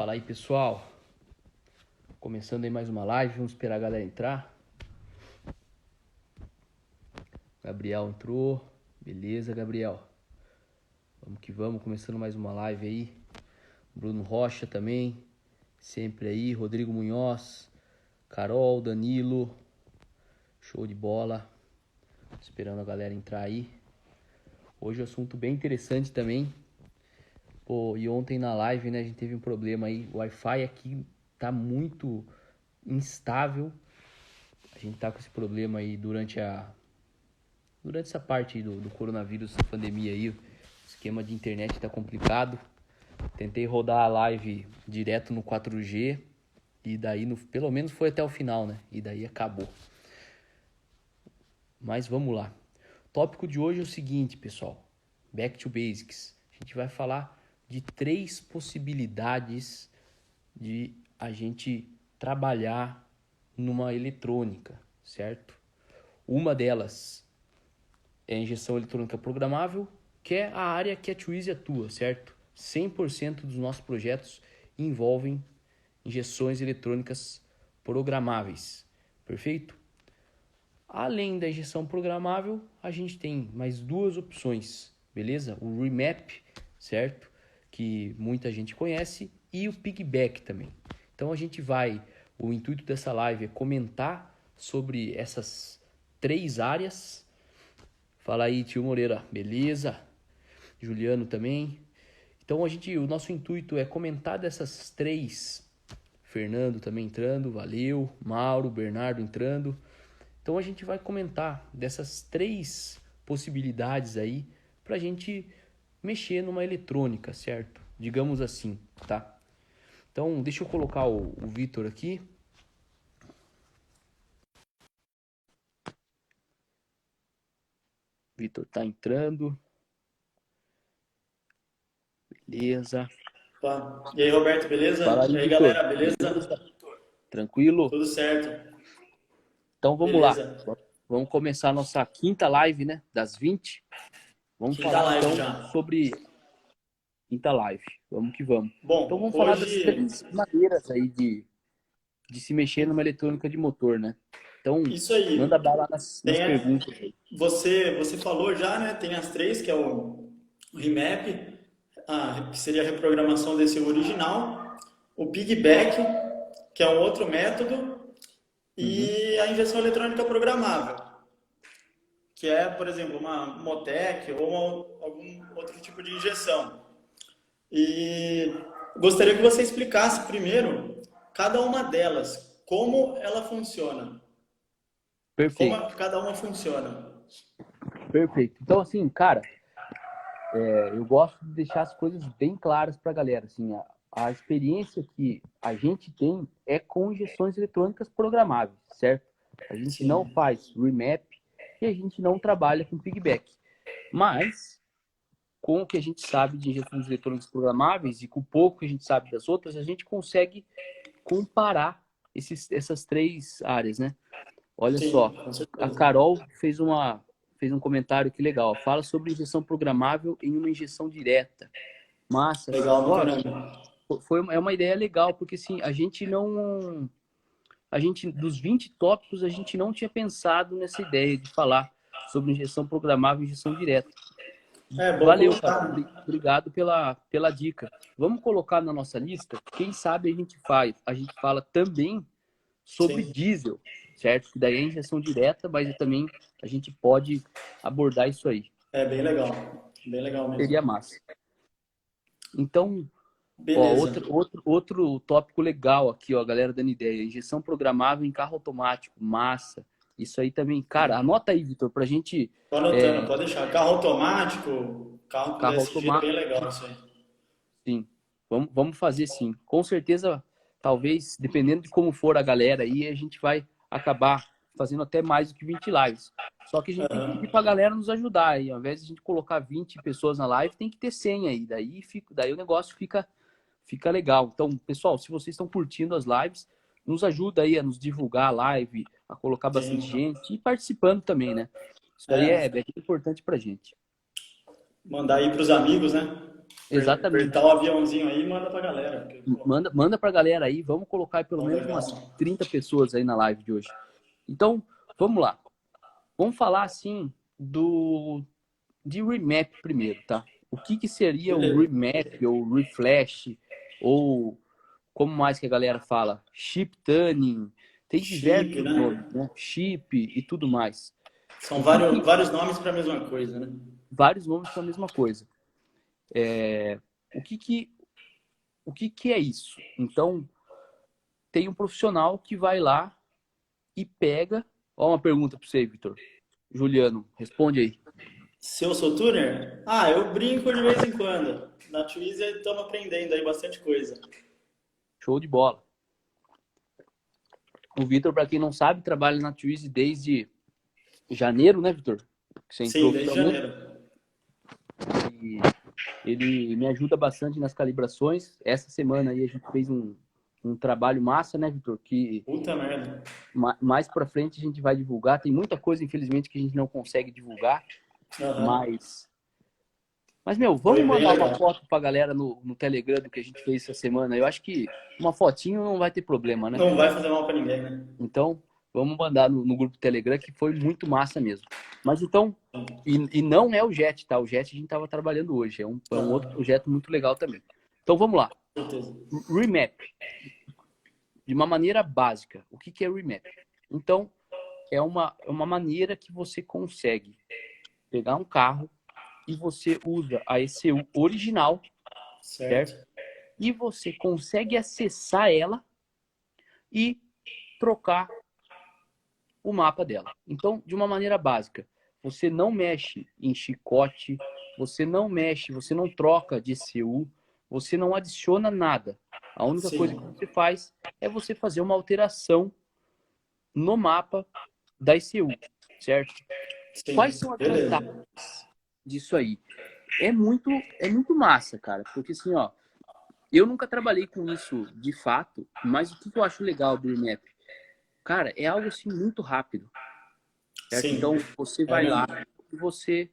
Fala aí, pessoal. Começando aí mais uma live, vamos esperar a galera entrar. Gabriel entrou. Beleza, Gabriel. Vamos que vamos, começando mais uma live aí. Bruno Rocha também, sempre aí. Rodrigo Munhoz, Carol, Danilo. Show de bola. Esperando a galera entrar aí. Hoje o assunto bem interessante também. Pô, e ontem na live, né, a gente teve um problema aí. O Wi-Fi aqui tá muito instável. A gente tá com esse problema aí durante essa parte aí do coronavírus, essa pandemia aí. O esquema de internet tá complicado. Tentei rodar a live direto no 4G e daí pelo menos foi até o final, né? E daí acabou. Mas vamos lá. O tópico de hoje é o seguinte, pessoal. Back to Basics. A gente vai falar de 3 possibilidades de a gente trabalhar numa eletrônica, certo? Uma delas é a injeção eletrônica programável, que é a área que a Twizy atua, certo? 100% dos nossos projetos envolvem injeções eletrônicas programáveis, perfeito? Além da injeção programável, a gente tem mais 2 opções, beleza? O Remap, certo? Que muita gente conhece, e o Piggyback também. Então o intuito dessa live é comentar sobre essas 3 áreas. Fala aí, tio Moreira, beleza? Juliano também. Então o nosso intuito é comentar dessas 3. Fernando também entrando, valeu. Mauro, Bernardo entrando. Então a gente vai comentar dessas 3 possibilidades aí pra gente mexer numa eletrônica, certo? Digamos assim, tá? Então deixa eu colocar o Vitor aqui. Vitor tá entrando. Beleza. Tá. E aí, Roberto, Fala beleza? aí, E aí, Vitor. galera, beleza? Tranquilo? Tudo certo. Então vamos lá. Beleza. Vamos começar a nossa 5ª live, né? Das 20. Vamos Quinta falar live então já. sobre 5ª live. Vamos que vamos. Então Bom, vamos falar das hoje, 3 maneiras aí de se mexer numa eletrônica de motor, né? Então, isso manda aí. bala nas Tem a- perguntas aí. você falou já, né? Tem as 3, que é o remap, que seria a reprogramação desse original, o piggyback, que é um outro método, Uhum. e a injeção eletrônica programável, que é, por exemplo, uma Motec ou algum outro tipo de injeção. E gostaria que você explicasse primeiro cada uma delas, como ela funciona, como Perfeito, cada uma funciona. perfeito. Então, assim, cara, eu gosto de deixar as coisas bem claras pra galera. Assim, a experiência que a gente tem é com injeções eletrônicas programáveis, certo? A gente não Sim, faz remap e a gente não trabalha com piggyback. Mas, com o que a gente sabe de injeções eletrônicas programáveis e com o pouco que a gente sabe das outras, a gente consegue comparar essas 3 áreas, né? Olha sim, só, com a certeza. Carol fez um comentário que legal. Fala sobre injeção programável em uma injeção direta. Massa. Legal pra Ó, caramba. é uma ideia legal, porque assim, dos 20 tópicos, a gente não tinha pensado nessa ideia de falar sobre injeção programável e injeção direta. É bom Valeu, Carol. colocar, né? Obrigado pela dica. Vamos colocar na nossa lista. Quem sabe a gente fala também sobre Sim, diesel, certo? Que daí é injeção direta, mas também a gente pode abordar isso aí. é bem legal Seria mesmo. massa. Então, ó, Beleza. outro tópico legal aqui, ó, galera dando ideia. Injeção programável em carro automático, massa. Isso aí também, cara, anota aí, Vitor, pra gente. Tô anotando, pode deixar. Carro automático, carro com Carro DSG é bem automático, legal isso aí. sim. Vamos fazer sim. Com certeza, talvez, dependendo de como for a galera aí, a gente vai acabar fazendo até mais do que 20 lives. Só que a gente tem que pedir Aham. pra galera nos ajudar aí. Ao invés de a gente colocar 20 pessoas na live, tem que ter 100 aí. Daí o negócio fica legal. Então, pessoal, se vocês estão curtindo as lives, nos ajuda aí a nos divulgar a live, a colocar bastante Sim. gente e participando também, né? Isso aí É, é bem importante pra gente. mandar aí pros amigos, né? Exatamente. Apertar o aviãozinho aí e manda pra galera. Porque, pô, Manda pra galera aí, vamos colocar aí pelo pô, menos legal. umas 30 pessoas aí na live de hoje. Então, vamos lá. Vamos falar assim de remap primeiro, tá? O que que seria o Beleza. remap ou reflash ou como mais que a galera fala? Chip tuning. Tem Chip, diversos nomes, né? né? Chip e tudo mais. São O que que vários nomes pra mesma coisa, né? vários nomes para a mesma coisa. O que que o que que é isso? Então, tem um profissional que vai lá e pega. Ó, uma pergunta para você, Vitor. Juliano, responde aí. Se eu sou tuner? Ah, eu brinco de vez em quando. Na Twizy estamos aprendendo aí bastante coisa. Show de bola. O Vitor, para quem não sabe, trabalha na Twizy desde janeiro, né, Vitor? Que você entrou Sim, desde oficialmente. janeiro. E ele me ajuda bastante nas calibrações. Essa semana aí a gente fez um trabalho massa, né, Vitor? Que Puta merda. mais para frente a gente vai divulgar. Tem muita coisa, infelizmente, que a gente não consegue divulgar, Aham. mas meu, Foi vamos bem mandar uma legal. foto pra galera no Telegram do que a gente fez essa semana. Eu acho que uma fotinho não vai ter problema, né? Não vai fazer mal pra ninguém, né? Então, vamos mandar no grupo Telegram, que foi muito massa mesmo. Mas então, e não é o JET, tá? O JET a gente tava trabalhando hoje. É um outro Aham. projeto muito legal também. Então, vamos lá. Com certeza. Remap. De uma maneira básica. O que que é remap? Então, é uma maneira que você consegue pegar um carro e você usa a ECU original, certo? Certo. E você consegue acessar ela e trocar o mapa dela. Então, de uma maneira básica, você não mexe em chicote, você não mexe, você não troca de ECU, você não adiciona nada. A única coisa que Sim. você faz é você fazer uma alteração no mapa da ECU, certo? Quais Sim. são as vantagens Beleza. disso aí? É muito massa, cara, porque assim, ó, eu nunca trabalhei com isso de fato, mas o que eu acho legal do Remap? Cara, é algo assim muito rápido, certo? Sim. Então você É vai lá mesmo. e você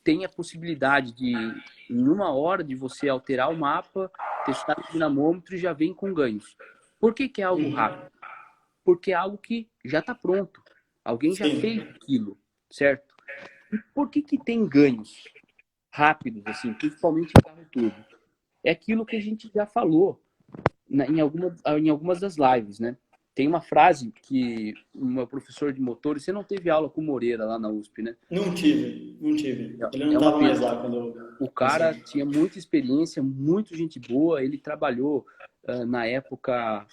tem a possibilidade de, em uma hora, de você alterar o mapa, testar o dinamômetro e já vem com ganhos. Por que que é algo rápido? Uhum. Porque é algo que já está pronto. Alguém já fez Sim. aquilo, certo? E por que que tem ganhos rápidos, assim, principalmente em carro turbo? É aquilo que a gente já falou em algumas das lives, né? Tem uma frase que o meu professor de motores, você não teve aula com o Moreira lá na USP, né? Não tive. Não tive. Ele não É uma estava mais pena. lá quando eu O cara consegui. tinha muita experiência, muito gente boa. Ele trabalhou na época,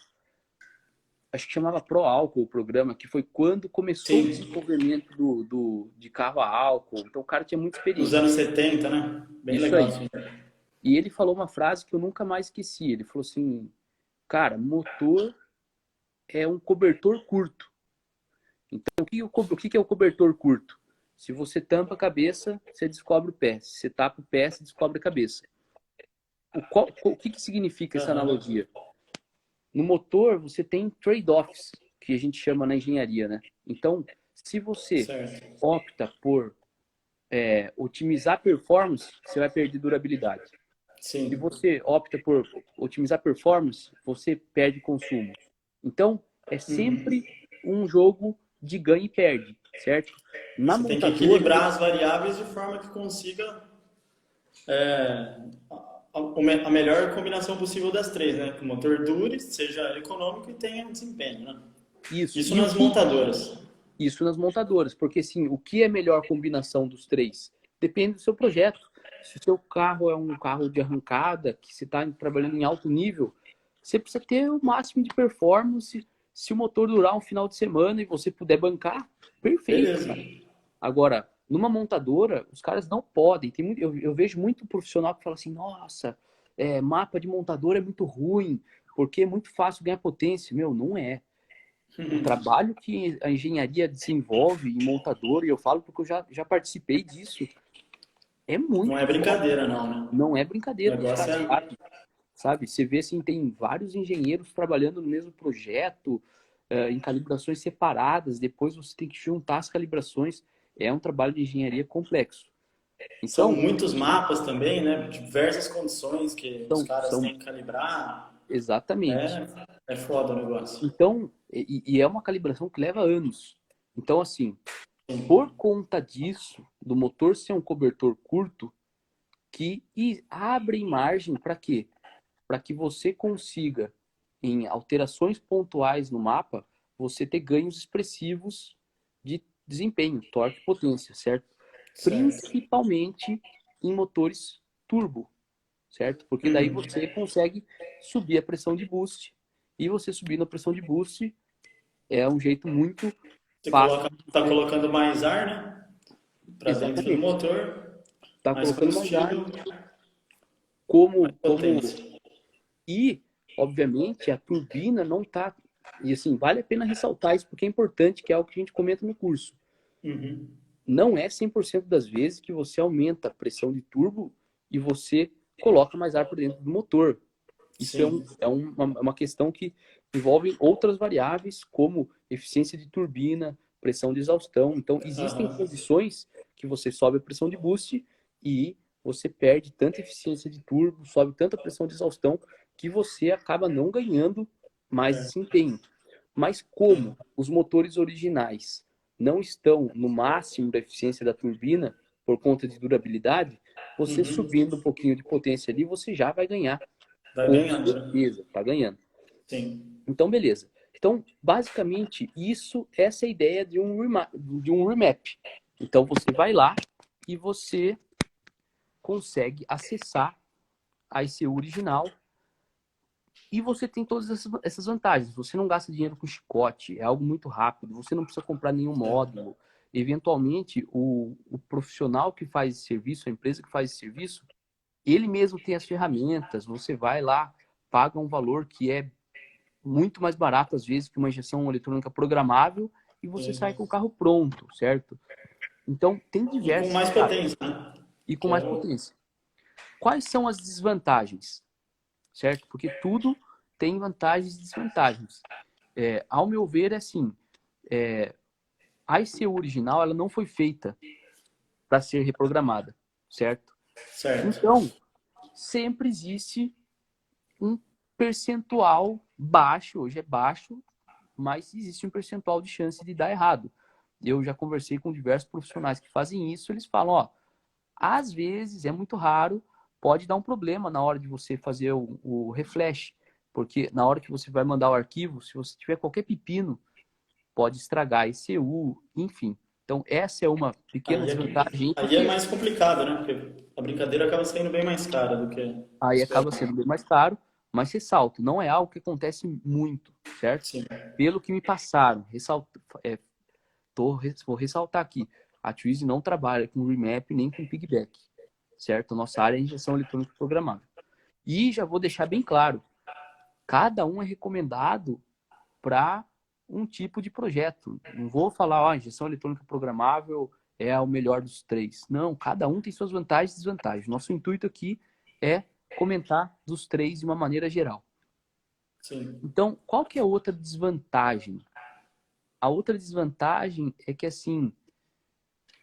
acho que chamava Pro Álcool o programa, que foi quando começou o Sim. desenvolvimento de carro a álcool. Então o cara tinha muita Nos experiência. anos 70, né? Bem Isso legal, aí. sim. E ele falou uma frase que eu nunca mais esqueci. Ele falou assim, cara, motor é um cobertor curto. Então, o que que é o cobertor curto? Se você tampa a cabeça, você descobre o pé. Se você tapa o pé, você descobre a cabeça. O que que significa essa Aham. analogia? No motor, você tem trade-offs, que a gente chama na engenharia, né? Então, se você Certo. opta por otimizar performance, você vai perder durabilidade. Se Sim. você opta por otimizar performance, você perde consumo. Então, é Uhum. sempre um jogo de ganha e perde, certo? Na Você tem que montadora, equilibrar as variáveis de forma que consiga a melhor combinação possível das três, né? Que o motor dure, seja econômico e tenha desempenho, né? isso. Isso E o nas que montadoras. isso nas montadoras, porque assim, o que é melhor combinação dos três? Depende do seu projeto. Se o seu carro é um carro de arrancada, que você está trabalhando em alto nível, você precisa ter o máximo de performance. Se o motor durar um final de semana e você puder bancar, perfeito, Beleza. cara. Agora, numa montadora, os caras não podem. Eu vejo muito profissional que fala assim: nossa, mapa de montadora é muito ruim, porque é muito fácil ganhar potência. Meu, não é. O trabalho que a engenharia desenvolve em montador, e eu falo porque eu já participei disso, é Não é muito foda. brincadeira, não, né? Não é O brincadeira, os negócio caras é. sabem, sabe? Você vê assim, tem vários engenheiros trabalhando no mesmo projeto, em calibrações separadas, depois você tem que juntar as calibrações. É um trabalho de engenharia complexo. São Então, muitos mapas também, né? Diversas condições que os caras são têm que calibrar. exatamente. É foda o negócio. Então, e é uma calibração que leva anos. Então, assim, por conta disso, do motor ser um cobertor curto, que abre margem para quê? Para que você consiga, em alterações pontuais no mapa, você ter ganhos expressivos de desempenho, torque e potência, certo? Certo. Principalmente em motores turbo, certo? Porque daí Uhum. você consegue subir a pressão de boost. E você subindo a pressão de boost é um jeito muito Você fácil coloca, de tá você... colocando mais ar, né? Para dentro do Exatamente. motor, Tá mais colocando mais ar, combustível, mais como potência. e obviamente a turbina não tá, e assim, vale a pena ressaltar isso porque é importante, que é algo que a gente comenta no curso. Uhum. Não é 100% das vezes que você aumenta a pressão de turbo e você coloca mais ar para dentro do motor. Isso Sim. uma questão que envolve outras variáveis, como eficiência de turbina, pressão de exaustão. Então, existem Aham. condições que você sobe a pressão de boost e você perde tanta eficiência de turbo, sobe tanta pressão de exaustão, que você acaba não ganhando mais É. desempenho. Mas Sim. como os motores originais não estão no máximo da eficiência da turbina por conta de durabilidade, você Uhum. subindo um pouquinho de potência ali, você já vai ganhar. Vai Com ganhando, né? certeza, tá ganhando. Sim. Então, beleza. Então, basicamente, essa é a ideia de um remap. Então, você vai lá e você consegue acessar a ICU original e você tem todas essas vantagens. Você não gasta dinheiro com chicote, é algo muito rápido, você não precisa comprar nenhum módulo. Eventualmente, o profissional que faz esse serviço, a empresa que faz esse serviço, ele mesmo tem as ferramentas, você vai lá, paga um valor que é muito mais barato, às vezes, que uma injeção eletrônica programável e você sai Sim. com o carro pronto, certo? Então, tem E com diversas mais vantagens. potência, né? E com Que é mais o. potência. Quais são as desvantagens? Certo? Porque tudo tem vantagens e desvantagens. Ao meu ver, é assim, a ICU original ela não foi feita para ser reprogramada, certo? Certo. Então, sempre existe um percentual baixo, hoje é baixo, mas existe um percentual de chance de dar errado. Eu já conversei com diversos profissionais que fazem isso, eles falam, ó, às vezes, é muito raro, pode dar um problema na hora de você fazer o refresh, porque na hora que você vai mandar o arquivo, se você tiver qualquer pepino, pode estragar a ECU, enfim. Então, essa é uma pequena Aí é, desvantagem, aí é porque mais complicado, né? Porque a brincadeira acaba saindo bem mais cara do que aí esperado. acaba sendo bem mais caro, mas ressalto, não é algo que acontece muito, certo? Sim. Pelo que me passaram, é, vou ressaltar aqui, a Twizy não trabalha com remap nem com piggyback, certo? Nossa área é injeção eletrônica programável. E já vou deixar bem claro, cada um é recomendado para um tipo de projeto. Não vou falar, ó, injeção eletrônica programável é o melhor dos três. Não, cada um tem suas vantagens e desvantagens. Nosso intuito aqui é comentar dos três de uma maneira geral. Sim. Então, qual que é a outra desvantagem? A outra desvantagem é que, assim,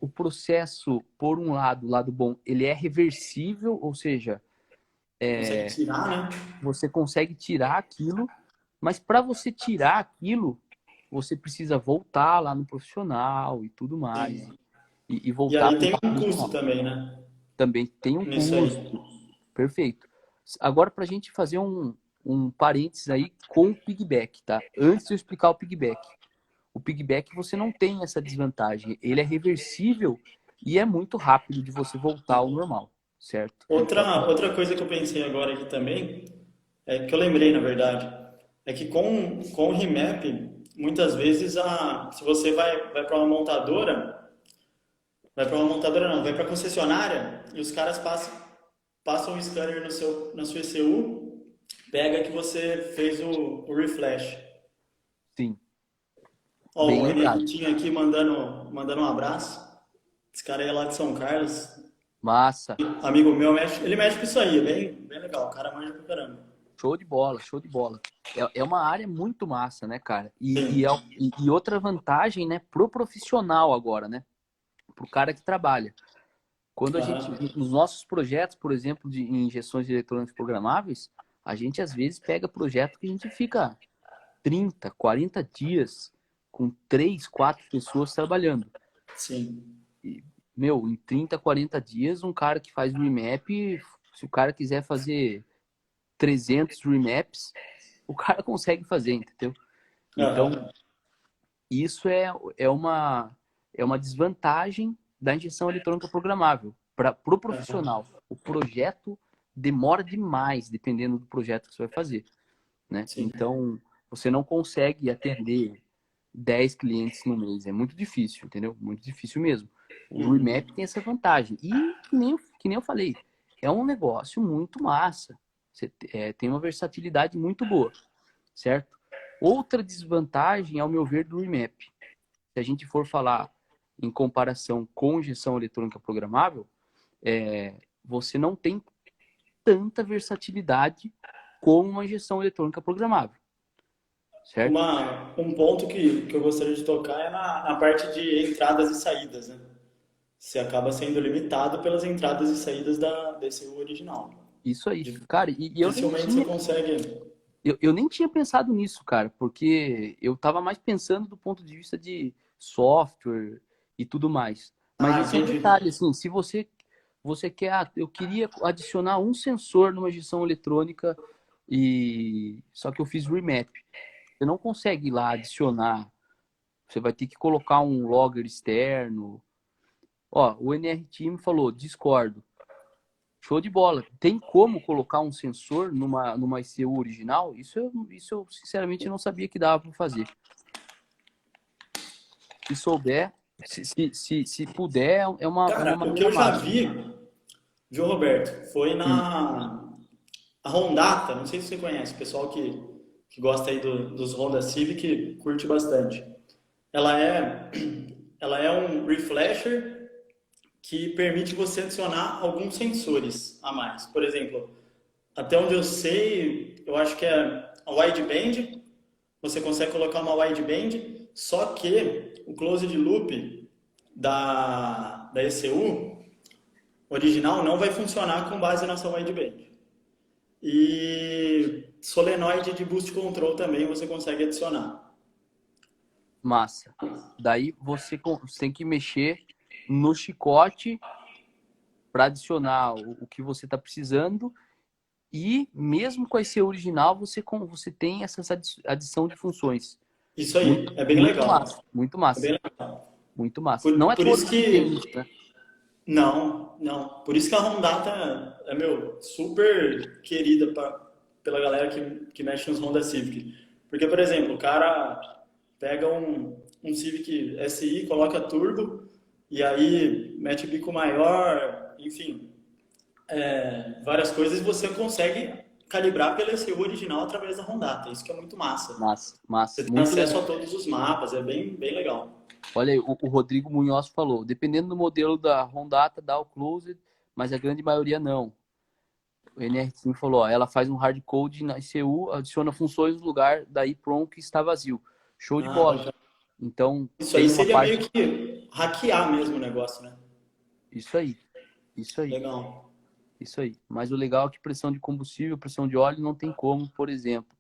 o processo, por um lado, o lado bom, ele é reversível, ou seja, Consegue tirar, né? você consegue tirar aquilo, mas para você tirar aquilo, você precisa voltar lá no profissional e tudo mais, Sim. e E voltar aí com o tem carro um custo original. também, né? Também tem um Nisso aí. custo, perfeito. Agora, para a gente fazer um parênteses aí com o piggyback, tá? Antes de eu explicar o piggyback você não tem essa desvantagem. Ele é reversível e é muito rápido de você voltar ao normal, certo? Então, Outra coisa que eu pensei agora aqui também, é que eu lembrei, na verdade, é que com o remap, muitas vezes, se você vai para uma montadora, vai para uma montadora não, vai para concessionária, e os caras passam o scanner na sua ECU, pega que você fez o reflash. sim, Ó, bem o René lembrado. Vitinho aqui mandando um abraço. Esse cara aí é lá de São Carlos, Massa. amigo meu, ele mexe com isso aí, é bem legal, o cara manja pra caramba. Show de bola, show de bola. É uma área muito massa, né, cara? Sim, E outra vantagem, né, pro profissional agora, né? Pro cara que trabalha. Quando a gente, Aham. nos nossos projetos, por exemplo, de injeções eletrônicas programáveis, a gente às vezes pega projeto que a gente fica 30, 40 dias com 3, 4 pessoas trabalhando. Sim. E, meu, em 30, 40 dias, um cara que faz remap, se o cara quiser fazer 300 remaps, o cara consegue fazer, entendeu? Então, Aham. isso é uma desvantagem da injeção eletrônica programável para o pro Aham. profissional. O projeto demora demais, dependendo do projeto que você vai fazer, né? Sim. Então, você não consegue atender 10 clientes no mês. É muito difícil, entendeu? Muito difícil mesmo. O Uhum. Remap tem essa vantagem. E, que nem eu falei, é um negócio muito massa. Você tem uma versatilidade muito boa, certo? Outra desvantagem, ao meu ver, do Remap, se a gente for falar em comparação com injeção eletrônica programável, você não tem tanta versatilidade como uma injeção eletrônica programável, certo? Um ponto que eu gostaria de tocar é na parte de entradas e saídas, né? Você acaba sendo limitado pelas entradas e saídas da DCU original. Isso aí. Di- Cara, e eu nem Dificilmente você tinha, consegue. eu nem tinha pensado nisso, cara, porque eu tava mais pensando do ponto de vista de software e tudo mais. Mas Ah, esse é um entendi. detalhe, assim, se você quer, eu queria adicionar um sensor numa injeção eletrônica e só que eu fiz remap. Você não consegue ir lá adicionar. Você vai ter que colocar um logger externo. Ó, o NRT me falou, discordo. Show de bola. Tem como colocar um sensor numa ECU original? Isso eu sinceramente não sabia que dava para fazer. Se souber, se puder, é uma Cara, o que maneira eu já massa. vi, viu, Roberto, foi Hum, na a Hondata, não sei se você conhece, o pessoal que gosta aí dos Honda Civic curte bastante. Ela é, ela é um reflasher que permite você adicionar alguns sensores a mais. Por exemplo, até onde eu sei, eu acho que é a wideband, você consegue colocar uma wideband, só que o closed loop da ECU original não vai funcionar com base nessa wideband. E solenoide de boost control também você consegue adicionar. massa. Daí você tem que mexer no chicote para adicionar o que você está precisando. E mesmo com a ECU original, você tem essa adição de funções. Isso Muito, aí, é bem muito legal. massa, muito É massa, bem legal. muito massa. Não é Por isso todos que tem que. isso, né? Não, não. Por isso que a Hondata é, meu, super querida pela galera que mexe nos Honda Civic. Porque, por exemplo, o cara pega um Civic SI, coloca turbo, e aí mete bico maior, enfim, várias coisas você consegue calibrar pela ECU original através da Hondata. Isso que é muito massa. Massa, massa, Você tem muito acesso legal. a todos os mapas, é bem legal. Olha aí, o Rodrigo Munhoz falou, dependendo do modelo da Hondata, dá o closed, mas a grande maioria não. O NR5 falou, ó, ela faz um hard code na ECU, adiciona funções no lugar da EEPROM que está vazio. Show de Ah, bola. bacana. Então, Isso aí tem uma seria parte... meio que hackear mesmo o negócio, né? Isso aí, isso aí, Legal. isso aí. Mas o legal é que pressão de combustível, pressão de óleo não tem como, por exemplo.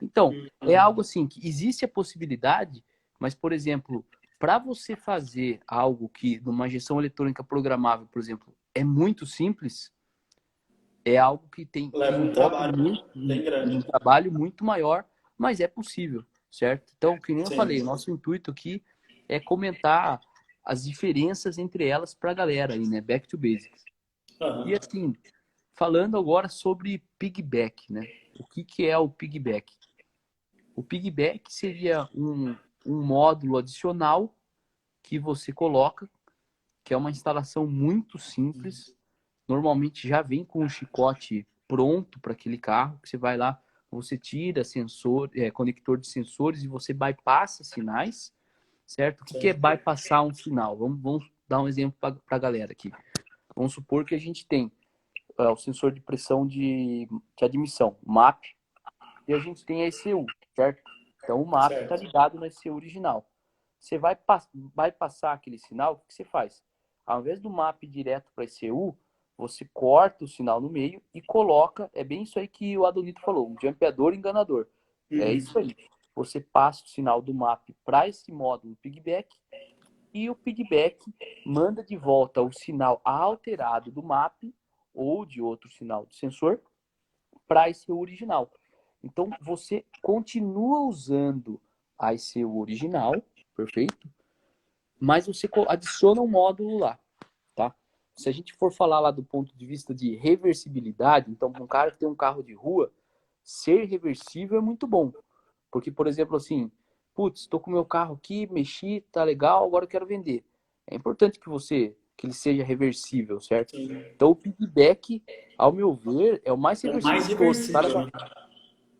Então, é algo assim que existe a possibilidade, mas, por exemplo, para você fazer algo que numa injeção eletrônica programável, por exemplo, é muito simples, é algo que Leva um envolve trabalho bem um grande. trabalho muito maior, mas é possível, certo? Então, que nem eu falei, o Sim. nosso intuito aqui é comentar as diferenças entre elas para a galera aí, né? Back to basics. E Aham. assim, falando agora sobre piggyback, né? O que é o piggyback? O piggyback seria um módulo adicional que você coloca, que é uma instalação muito simples. Normalmente já vem com um chicote pronto para aquele carro, que você vai lá, você tira sensor, conector de sensores e você bypassa sinais, certo? O que é Sim. bypassar um sinal? Vamos dar um exemplo para a galera aqui. Vamos supor que a gente tem o sensor de pressão de admissão, o MAP, e a gente tem a ECU, certo? Então o MAP está Certo. ligado na ECU original. Você vai passar aquele sinal, o que você faz? ao invés do MAP direto para ECU, você corta o sinal no meio e coloca, é bem isso aí que o Adonito falou, um jampeador enganador. É isso aí. Você passa o sinal do MAP para esse módulo piggyback e o piggyback manda de volta o sinal alterado do MAP ou de outro sinal de sensor para esse original. Então, você continua usando a ECU original, perfeito? Mas você adiciona um módulo lá, tá? Se a gente for falar lá do ponto de vista de reversibilidade, então, para um cara que tem um carro de rua, ser reversível é muito bom. Porque, por exemplo, assim, putz, estou com o meu carro aqui, mexi, tá legal, agora eu quero vender. É importante que ele seja reversível, certo? Sim. Então, o piggyback, ao meu ver, é o mais É o reversível mais de todos. reversível, né?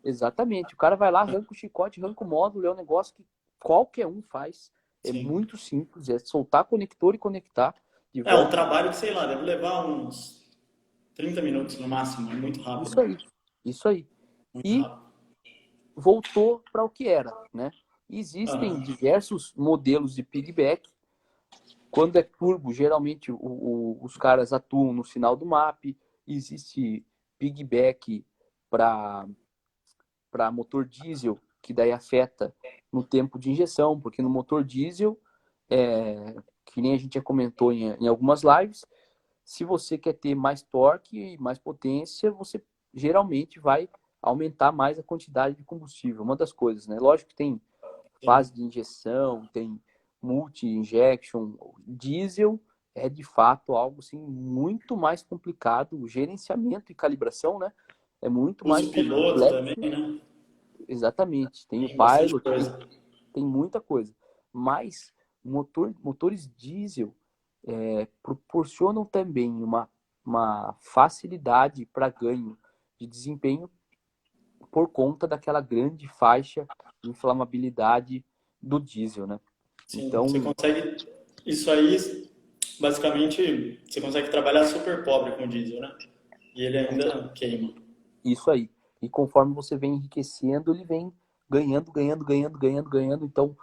Exatamente. O cara vai lá, arranca o chicote, arranca o módulo, é um negócio que qualquer um faz. É Sim. muito simples, é soltar conector e conectar de É um volta. trabalho que, sei lá, deve levar uns 30 minutos no máximo, é muito Isso rápido. aí, isso aí. Muito E rápido. voltou para o que era, né? Existem diversos modelos de piggyback. Quando é turbo, geralmente os caras atuam no sinal do MAP. Existe piggyback para motor diesel, que daí afeta no tempo de injeção, porque no motor diesel, que nem a gente já comentou em algumas lives, se você quer ter mais torque e mais potência, você geralmente vai aumentar mais a quantidade de combustível. Uma das coisas, né? Lógico que tem fase de injeção, tem multi-injection. Diesel é de fato algo assim, muito mais complicado. O gerenciamento e calibração, né? É muito mais Pulso piloto também, complexo. né? Exatamente. Tem o Tem bastante pilot, coisa. tem muita coisa. Mas motores diesel proporcionam também uma facilidade para ganho de desempenho por conta daquela grande faixa de inflamabilidade do diesel, né? Sim, você Então, consegue. Isso aí, basicamente, você consegue trabalhar super pobre com diesel, né? E ele ainda queima. isso aí. E conforme você vem enriquecendo, ele vem ganhando, ganhando, ganhando, ganhando, ganhando. Então,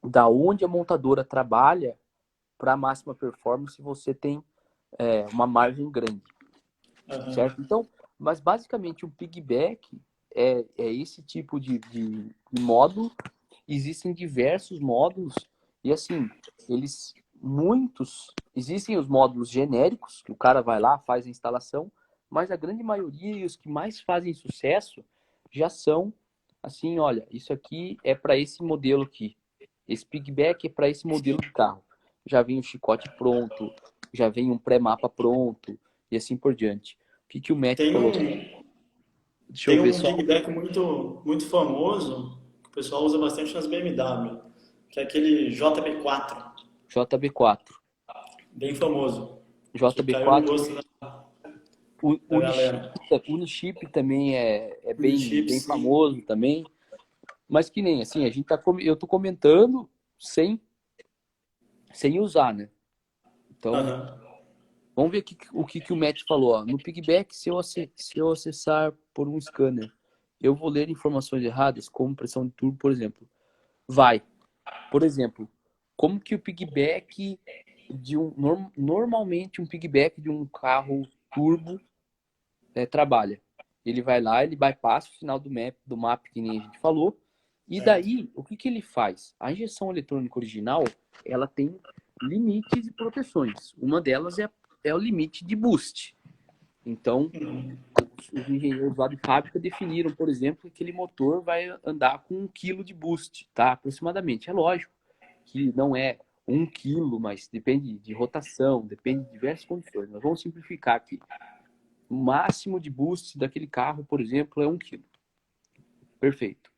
da onde a montadora trabalha para máxima performance, você tem uma margem grande, Aham. certo? Então, mas basicamente um piggyback é esse tipo de módulo. Existem diversos módulos e assim, existem os módulos genéricos, que o cara vai lá, faz a instalação, mas a grande maioria e os que mais fazem sucesso já são assim, olha, isso aqui é para esse modelo aqui. Esse piggyback é para esse modelo de carro. Já vem o chicote pronto, já vem um pré-mapa pronto e assim por diante. O que o Matt Tem falou? um, Deixa eu tem ver um só. piggyback muito famoso, que o pessoal usa bastante nas BMW, que é aquele JB4, JB4. bem famoso, que caiu no JB4. gosto da Unichip, galera. Unichip também é bem Unichips, famoso também. Mas que nem, assim, eu tô comentando sem usar, né? Então, aham, vamos ver o que o Matt falou. Ó. No piggyback, se eu acessar por um scanner, eu vou ler informações erradas, como pressão de turbo, por exemplo. Vai. Por exemplo, como que o piggyback normalmente um piggyback de um carro turbo trabalha? Ele vai lá, ele bypassa o sinal do map que nem a gente falou, e certo. daí, o que ele faz? A injeção eletrônica original, ela tem limites e proteções. Uma delas é o limite de boost. Então, os engenheiros lá de fábrica definiram, por exemplo, que aquele motor vai andar com 1 kg de boost, tá? Aproximadamente. É lógico que não é 1 kg, mas depende de rotação, depende de diversas condições. Mas vamos simplificar aqui. O máximo de boost daquele carro, por exemplo, é 1 kg. Perfeito.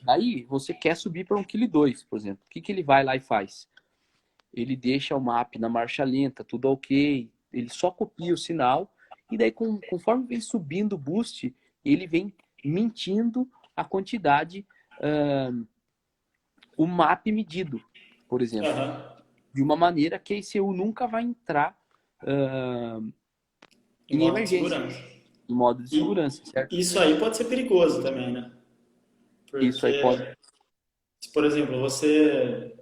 Aí você quer subir para 1,2 kg, por exemplo. O que ele vai lá e faz? Ele deixa o map na marcha lenta, tudo ok. Ele só copia o sinal. E daí, conforme vem subindo o boost, ele vem mentindo a quantidade, o map medido, por exemplo. Aham. De uma maneira que a ECU nunca vai entrar Em em modo de emergência, segurança. em modo de E segurança, certo? isso aí pode ser perigoso também, né? Isso aí pode. Porque, se, por exemplo, você,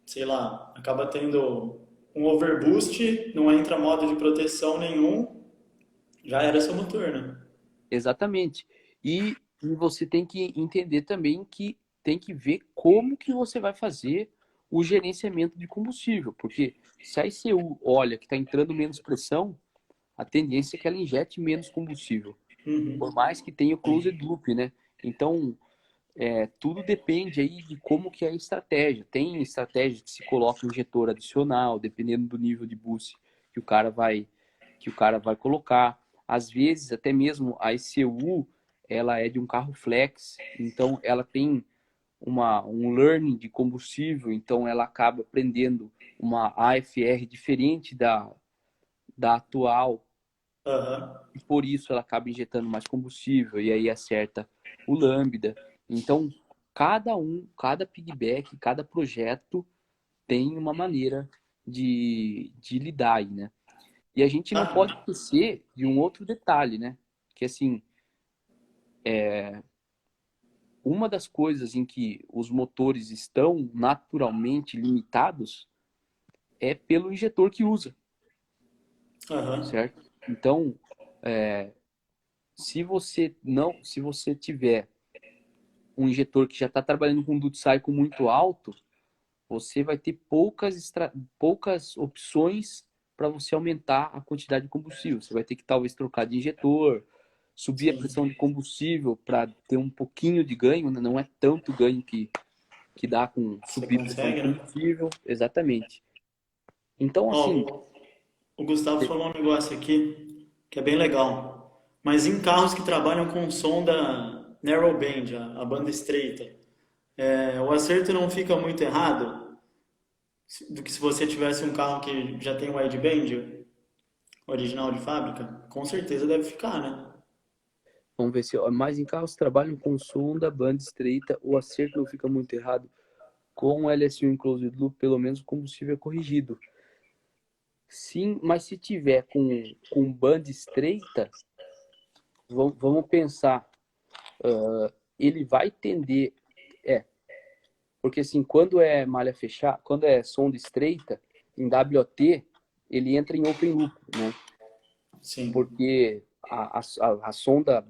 sei lá, acaba tendo um overboost, não entra modo de proteção nenhum, já era seu motor, né? Exatamente. E você tem que entender também que tem que ver como que você vai fazer o gerenciamento de combustível, porque se a ICU olha que está entrando menos pressão, a tendência é que ela injete menos combustível, por Uhum. mais que tenha o closed Sim, loop, né? Então, tudo depende aí de como que é a estratégia. Tem estratégia que se coloca um injetor adicional, dependendo do nível de boost que o cara vai colocar. Às vezes, até mesmo a ECU, ela é de um carro flex, então ela tem um learning de combustível, então ela acaba prendendo uma AFR diferente da atual, aham. e por isso ela acaba injetando mais combustível e aí acerta o lambda. Então, cada piggyback, cada projeto tem uma maneira de lidar aí, né? E a gente não pode Ah, esquecer de um outro detalhe, né? Que assim, uma das coisas em que os motores estão naturalmente limitados é pelo injetor que usa, aham. certo? Então, se você tiver um injetor que já está trabalhando com duty cycle muito alto, você vai ter poucas opções para você aumentar a quantidade de combustível. Você vai ter que talvez trocar de injetor, subir a Sim. pressão de combustível para ter um pouquinho de ganho, né? Não é tanto ganho que dá com Você subir a pressão de consegue, né? combustível. Exatamente. Então, assim, Ó, o Gustavo falou um negócio aqui que é bem legal. Mas em carros que trabalham com sonda narrowband, a banda estreita, o acerto não fica muito errado do que se você tivesse um carro que já tem wideband original de fábrica? Com certeza deve ficar, né? vamos ver se, ó, mais em carros que trabalham com sonda, banda estreita, o acerto não fica muito errado. Com o LSU em closed loop, pelo menos o combustível é corrigido. Sim, mas se tiver com banda estreita, vamos pensar, ele vai tender, é, porque assim, quando é malha fechada, quando é sonda estreita, em WOT, ele entra em open loop, né? Sim. Porque a sonda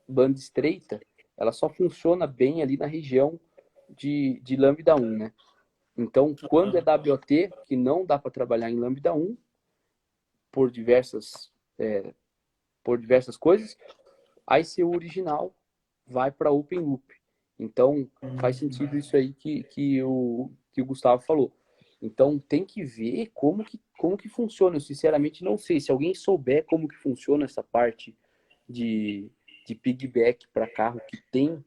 banda estreita, ela só funciona bem ali na região de lambda 1, né? Então, quando é Aham. WOT, que não dá para trabalhar em lambda 1, por diversas, por diversas coisas, a ICU original vai para Open Loop. Então, faz sentido isso aí que o Gustavo falou. Então, tem que ver como que funciona. Eu, sinceramente, não sei. Se alguém souber como que funciona essa parte de, de piggyback para carro que tem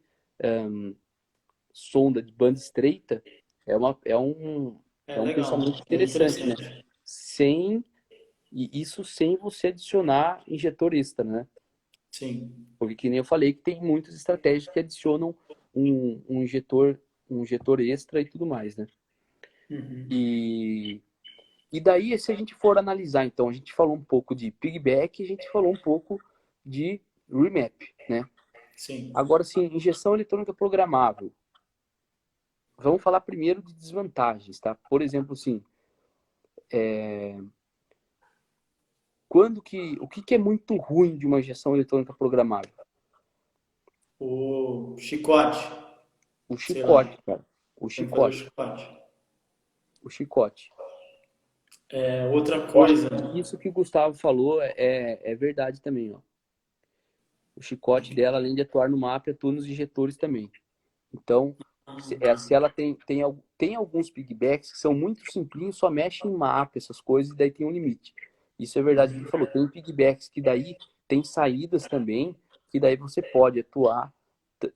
sonda de banda estreita, é, uma, é, um, É é um pensamento legal, bem interessante, né? interessante. Sem, e isso sem você adicionar injetor extra, né? Sim. Porque, que nem eu falei, que tem muitas estratégias que adicionam um injetor extra e tudo mais, né? Uhum. E, e daí, se a gente for analisar, então, a gente falou um pouco de piggyback, a gente falou um pouco de remap, né? Sim. Agora, sim, injeção eletrônica programável. Vamos falar primeiro de desvantagens, tá? Por exemplo, assim, o que é muito ruim de uma injeção eletrônica programável? O chicote, O sei lá, chicote, cara. O tem que fazer o chicote. chicote. O chicote. Outra Ó, coisa, isso que o Gustavo falou é verdade também, ó. O é chicote que- dela, além de atuar no mapa, atua nos injetores também. Então, se ela tem alguns pigbacks que são muito simplinhos, só mexe em mapa, essas coisas, e daí tem um limite. Isso é verdade que ele falou. Tem pigbacks que daí tem saídas também, que daí você pode atuar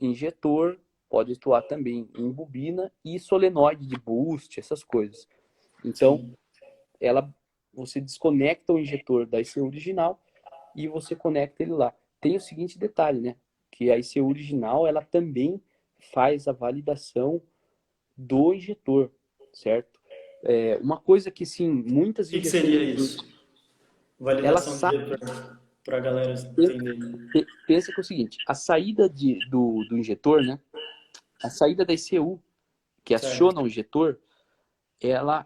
injetor, pode atuar também em bobina e solenoide de boost, essas coisas. Então, sim, ela, você desconecta o injetor da IC original e você conecta ele lá. Tem o seguinte detalhe, né? Que a ICU original, ela também faz a validação do injetor, certo? Uma coisa que, sim, muitas que seria injeções, isso? ela Validação de sabe, retorno, para a galera entender. pensa que é o seguinte, a saída do injetor, né? A saída da ICU, que Certo. aciona o injetor, ela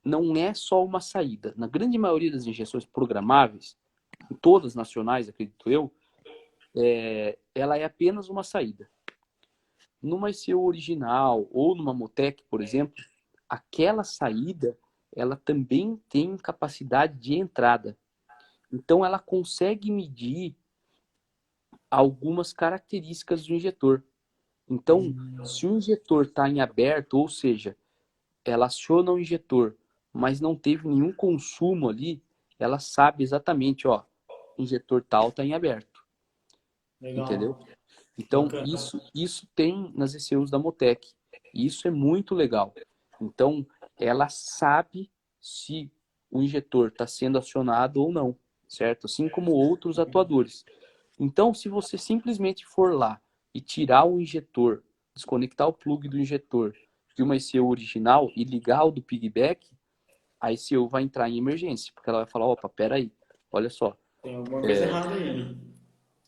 não é só uma saída. Na grande maioria das injeções programáveis, em todas nacionais, acredito eu, ela é apenas uma saída. Numa ICU original ou numa Motec, por exemplo, aquela saída, ela também tem capacidade de entrada. Então, ela consegue medir algumas características do injetor. Então, se o injetor está em aberto, ou seja, ela aciona o injetor, mas não teve nenhum consumo ali, ela sabe exatamente, ó, o injetor tal está em aberto. Entendeu? Legal. Então, Bacana. isso tem nas ECUs da Motec. E isso é muito legal. Então, ela sabe se o injetor está sendo acionado ou não, certo? Assim como outros atuadores. Então, se você simplesmente for lá e tirar o injetor, desconectar o plug do injetor de uma ECU original e ligar o do piggyback, a ECU vai entrar em emergência, porque ela vai falar, opa, peraí, olha só, Tem alguma coisa errada aí, né?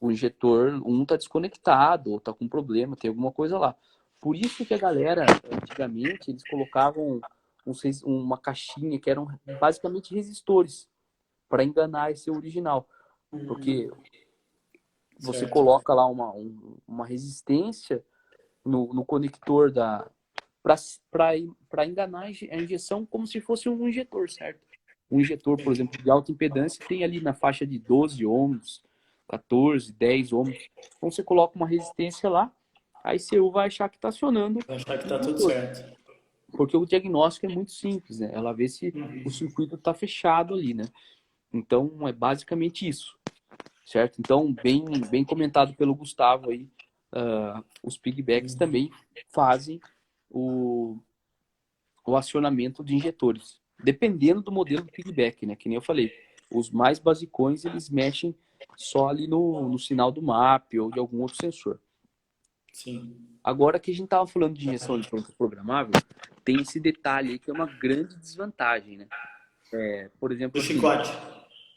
o injetor, um tá desconectado, ou tá com problema, tem alguma coisa lá. Por isso que a galera, antigamente, eles colocavam uma caixinha que eram basicamente resistores para enganar esse original. Porque você Certo. coloca lá uma resistência no conector para enganar a injeção como se fosse um injetor, certo? Um injetor, por exemplo, de alta impedância tem ali na faixa de 12 ohms, 14, 10 ohms. Então você coloca uma resistência lá, a ICU vai achar que está acionando Vai achar que o tá tudo injetor. certo. Porque o diagnóstico é muito simples, né? Ela vê se o circuito está fechado ali, né? Então é basicamente isso, certo? Então, bem comentado pelo Gustavo aí, os pigbacks também fazem o acionamento de injetores, dependendo do modelo do piggyback, né? Que nem eu falei, os mais basicões eles mexem só ali no sinal do MAP ou de algum outro sensor. Sim. Agora que a gente estava falando de injeção eletrônica programável, tem esse detalhe aí que é uma grande desvantagem, né? Por O exemplo, assim, chicote,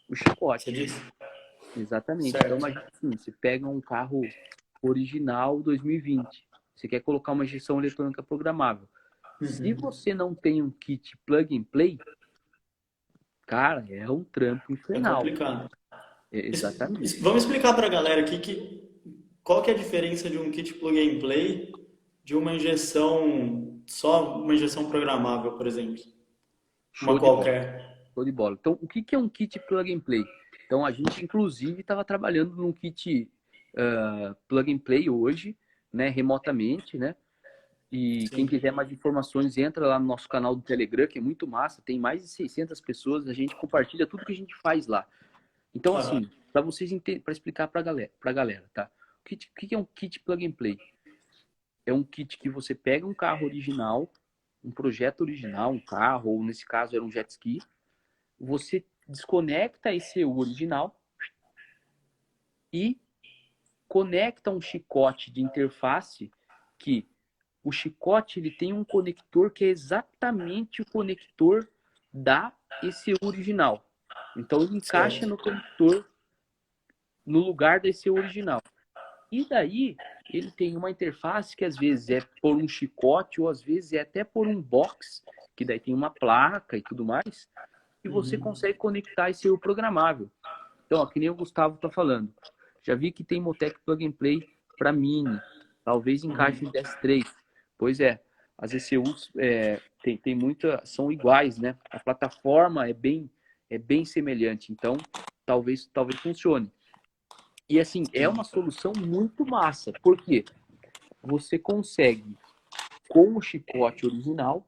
o você chicote. disse? Exatamente. Então, Certo. imagina assim, você pega um carro original 2020, você quer colocar uma injeção eletrônica programável. Se você não tem um kit plug and play, cara, é um trampo É infernal. complicado. Exatamente. Vamos explicar para a galera aqui qual que é a diferença de um kit plug and play de uma injeção, só uma injeção programável, por exemplo. Show Uma de bola. qualquer. Show de bola. Então, o que é um kit plug and play? Então, a gente, inclusive, estava trabalhando num kit plug and play hoje, né, remotamente, né? E quem Sim. quiser mais informações, entra lá no nosso canal do Telegram, que é muito massa. Tem mais de 600 pessoas, a gente compartilha tudo que a gente faz lá. Então, Aham. assim, para vocês para explicar para a galera, tá? O que é um kit plug and play? É um kit que você pega um carro original, um projeto original, um carro, ou nesse caso era um jet ski, você desconecta a ECU original e conecta um chicote de interface que o chicote ele tem um conector que é exatamente o conector da ECU original. Então ele encaixa Certo. no conector no lugar da ECU original. E daí ele tem uma interface que às vezes é por um chicote ou às vezes é até por um box, que daí tem uma placa e tudo mais, e você consegue conectar esse ECU programável. Então, ó, que nem o Gustavo está falando. Já vi que tem Motec Plug and Play para Mini. Talvez encaixe em DS3. Pois é, as ECUs tem muita, são iguais, né? A plataforma é bem semelhante. Então, talvez funcione. E assim, é uma solução muito massa. Por quê? Você consegue, com o chicote original,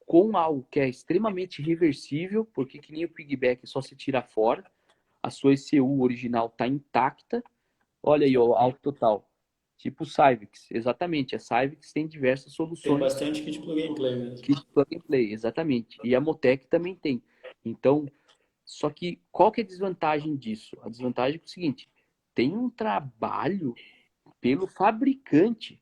com algo que é extremamente reversível, porque que nem o piggyback é só se tirar fora, a sua ECU original está intacta. Olha aí, ó, alto total. Tipo o Civix, exatamente. A Civix tem diversas Tem soluções bastante kit plug and play mesmo. que plug and play, exatamente. E a Motec também tem. Então, só que qual que é a desvantagem disso? A desvantagem é o seguinte, tem um trabalho pelo fabricante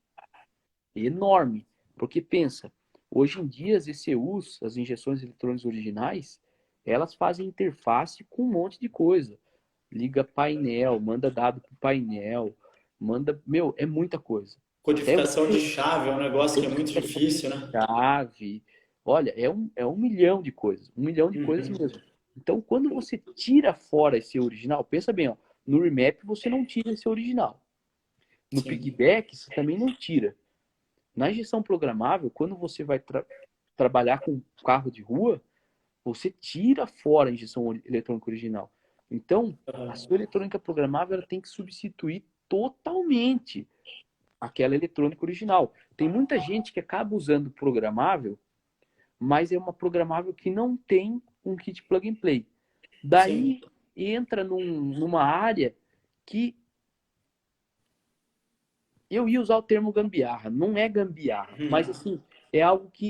enorme. Porque pensa, hoje em dia as ECUs, as injeções eletrônicas originais, elas fazem interface com um monte de coisa. Liga painel, manda dado pro painel, manda, meu, é muita coisa. Até Codificação de chave é um negócio que é muito codificação de difícil, né? chave. Olha, é um milhão de coisas. Um milhão de coisas Uhum. mesmo. Então, quando você tira fora esse original, pensa bem, ó, no remap você não tira esse original. No Sim. piggyback você também não tira. Na injeção programável, quando você vai trabalhar com carro de rua, você tira fora a injeção eletrônica original. Então, a Aham. sua eletrônica programável ela tem que substituir totalmente aquela eletrônica original. Tem muita gente que acaba usando programável, mas é uma programável que não tem um kit plug and play. Sim. Daí entra numa área que eu ia usar o termo gambiarra. Não é gambiarra, mas Uhum. assim, é algo que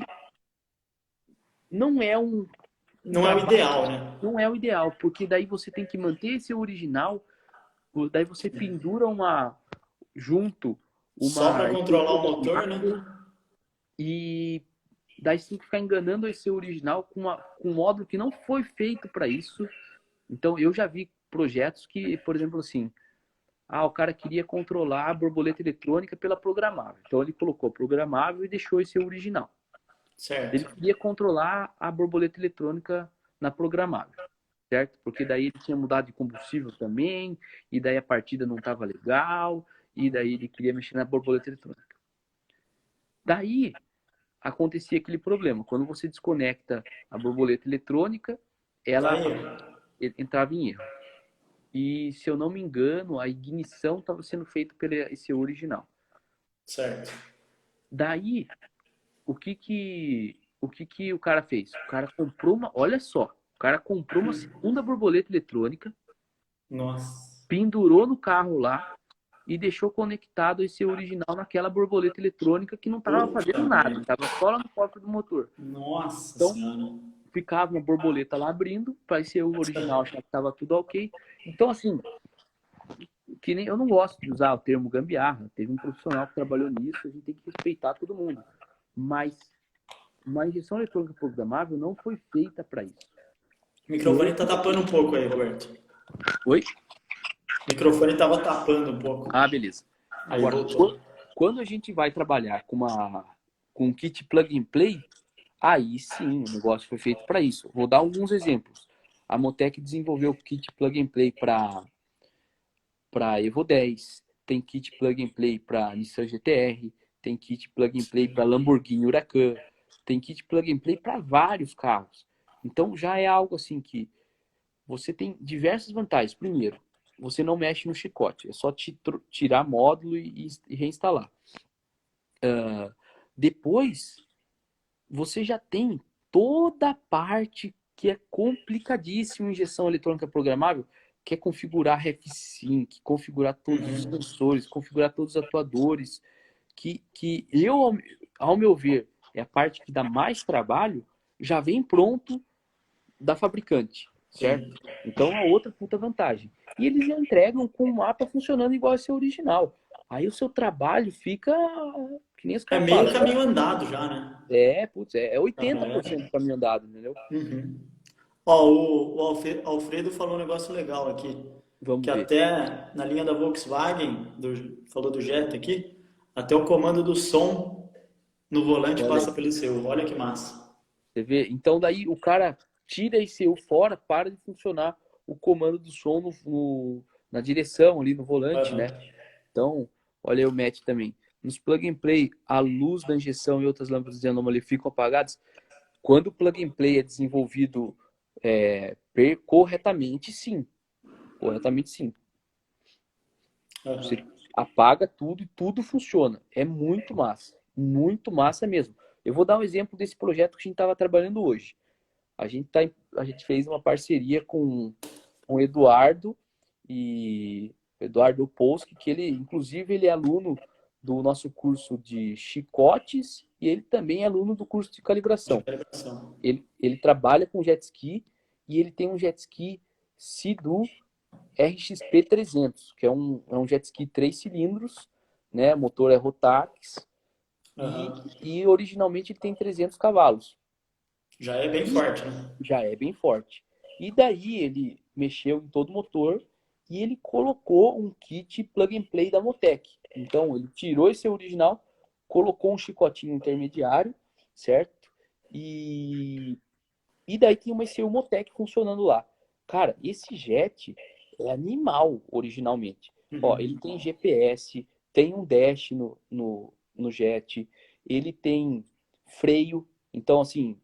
não é um Não é o trabalho, ideal, né? não é o ideal, porque daí você tem que manter esse original, daí você pendura junto Só uma para ECU controlar o motor, né? programável e daí você tem que ficar enganando esse original com um módulo que não foi feito para isso. Então eu já vi projetos que, por exemplo, assim, o cara queria controlar a borboleta eletrônica pela programável. Então ele colocou programável e deixou esse original. Ele Certo. queria controlar a borboleta eletrônica na programável, certo? Porque daí ele tinha mudado de combustível também, e daí a partida não estava legal, e daí ele queria mexer na borboleta eletrônica. Daí acontecia aquele problema. Quando você desconecta a borboleta eletrônica, ela Tá aí. entrava em erro. E se eu não me engano, a ignição estava sendo feita pelo esse original. Certo. Daí, o que que o cara fez? O cara comprou olha só, o cara comprou uma segunda borboleta eletrônica, Nossa. pendurou no carro lá e deixou conectado esse original naquela borboleta eletrônica que não estava Puta fazendo nada, merda. estava só lá no cofre do motor. Nossa Então, senhora. ficava uma borboleta lá abrindo, para ser o original achar que estava tudo ok. Então, assim, que nem eu não gosto de usar o termo gambiarra. Teve um profissional que trabalhou nisso, a gente tem que respeitar todo mundo. Mas uma injeção eletrônica programável não foi feita para isso. O microfone tá Hoje, tapando um pouco aí, Roberto. oi? O microfone tava tapando um pouco. Beleza. Aí Agora, voltou. quando a gente vai trabalhar com um kit plug and play, aí sim, o negócio foi feito para isso. Vou dar alguns exemplos. A Motec desenvolveu o kit plug and play para Evo 10, tem kit plug and play para Nissan GT-R, tem kit plug and play para Lamborghini Huracan, tem kit plug and play para vários carros. Então já é algo assim que você tem diversas vantagens. Primeiro, você não mexe no chicote, é só tirar módulo e reinstalar. Depois, você já tem toda a parte que é complicadíssima em injeção eletrônica programável, que é configurar RefSync, configurar todos os Uhum. sensores, configurar todos os atuadores, que eu, ao meu ver, é a parte que dá mais trabalho, já vem pronto da fabricante, certo? Sim. Então é outra puta vantagem. E eles já entregam com o mapa funcionando igual a seu original. Aí o seu trabalho fica, que nem os É caras meio falam, caminho andado já, né? putz, é Já 80% era. do caminho andado, entendeu? Uhum. Ó, Alfredo falou um negócio legal aqui, Vamos que ver. até na linha da Volkswagen, falou do Jetta aqui, até o comando do som no volante Olha aí, passa pelo seu. Olha que massa. você vê? Então daí o cara tira esse ECU fora, para de funcionar o comando do som na direção ali no volante, Aham. né? Então, olha aí o match também. Nos plug and play, a luz da injeção e outras lâmpadas de anomalia ficam apagadas. Quando o plug and play é desenvolvido corretamente, sim. Corretamente, sim. Você Aham. apaga tudo e tudo funciona. É muito massa. Muito massa mesmo. Eu vou dar um exemplo desse projeto que a gente estava trabalhando hoje. A gente fez uma parceria com o Eduardo e Eduardo Opolski, que ele, inclusive, ele é aluno do nosso curso de chicotes e ele também é aluno do curso de De calibração. calibração. Ele trabalha com jet ski e ele tem um jet ski Sea-Doo RXP 300, que é um jet ski 3 cilindros, né? O motor é Rotax Aham. e originalmente ele tem 300 cavalos. Já é bem E forte, né? já é bem forte. E daí ele mexeu em todo o motor e ele colocou um kit plug and play da Motec. Então ele tirou esse original, colocou um chicotinho intermediário, certo? E, e daí tem uma ECU Motec funcionando lá. Cara, esse jet é animal originalmente. Ó, ele Uhum. tem GPS, tem um dash no jet, ele tem freio. Então, assim,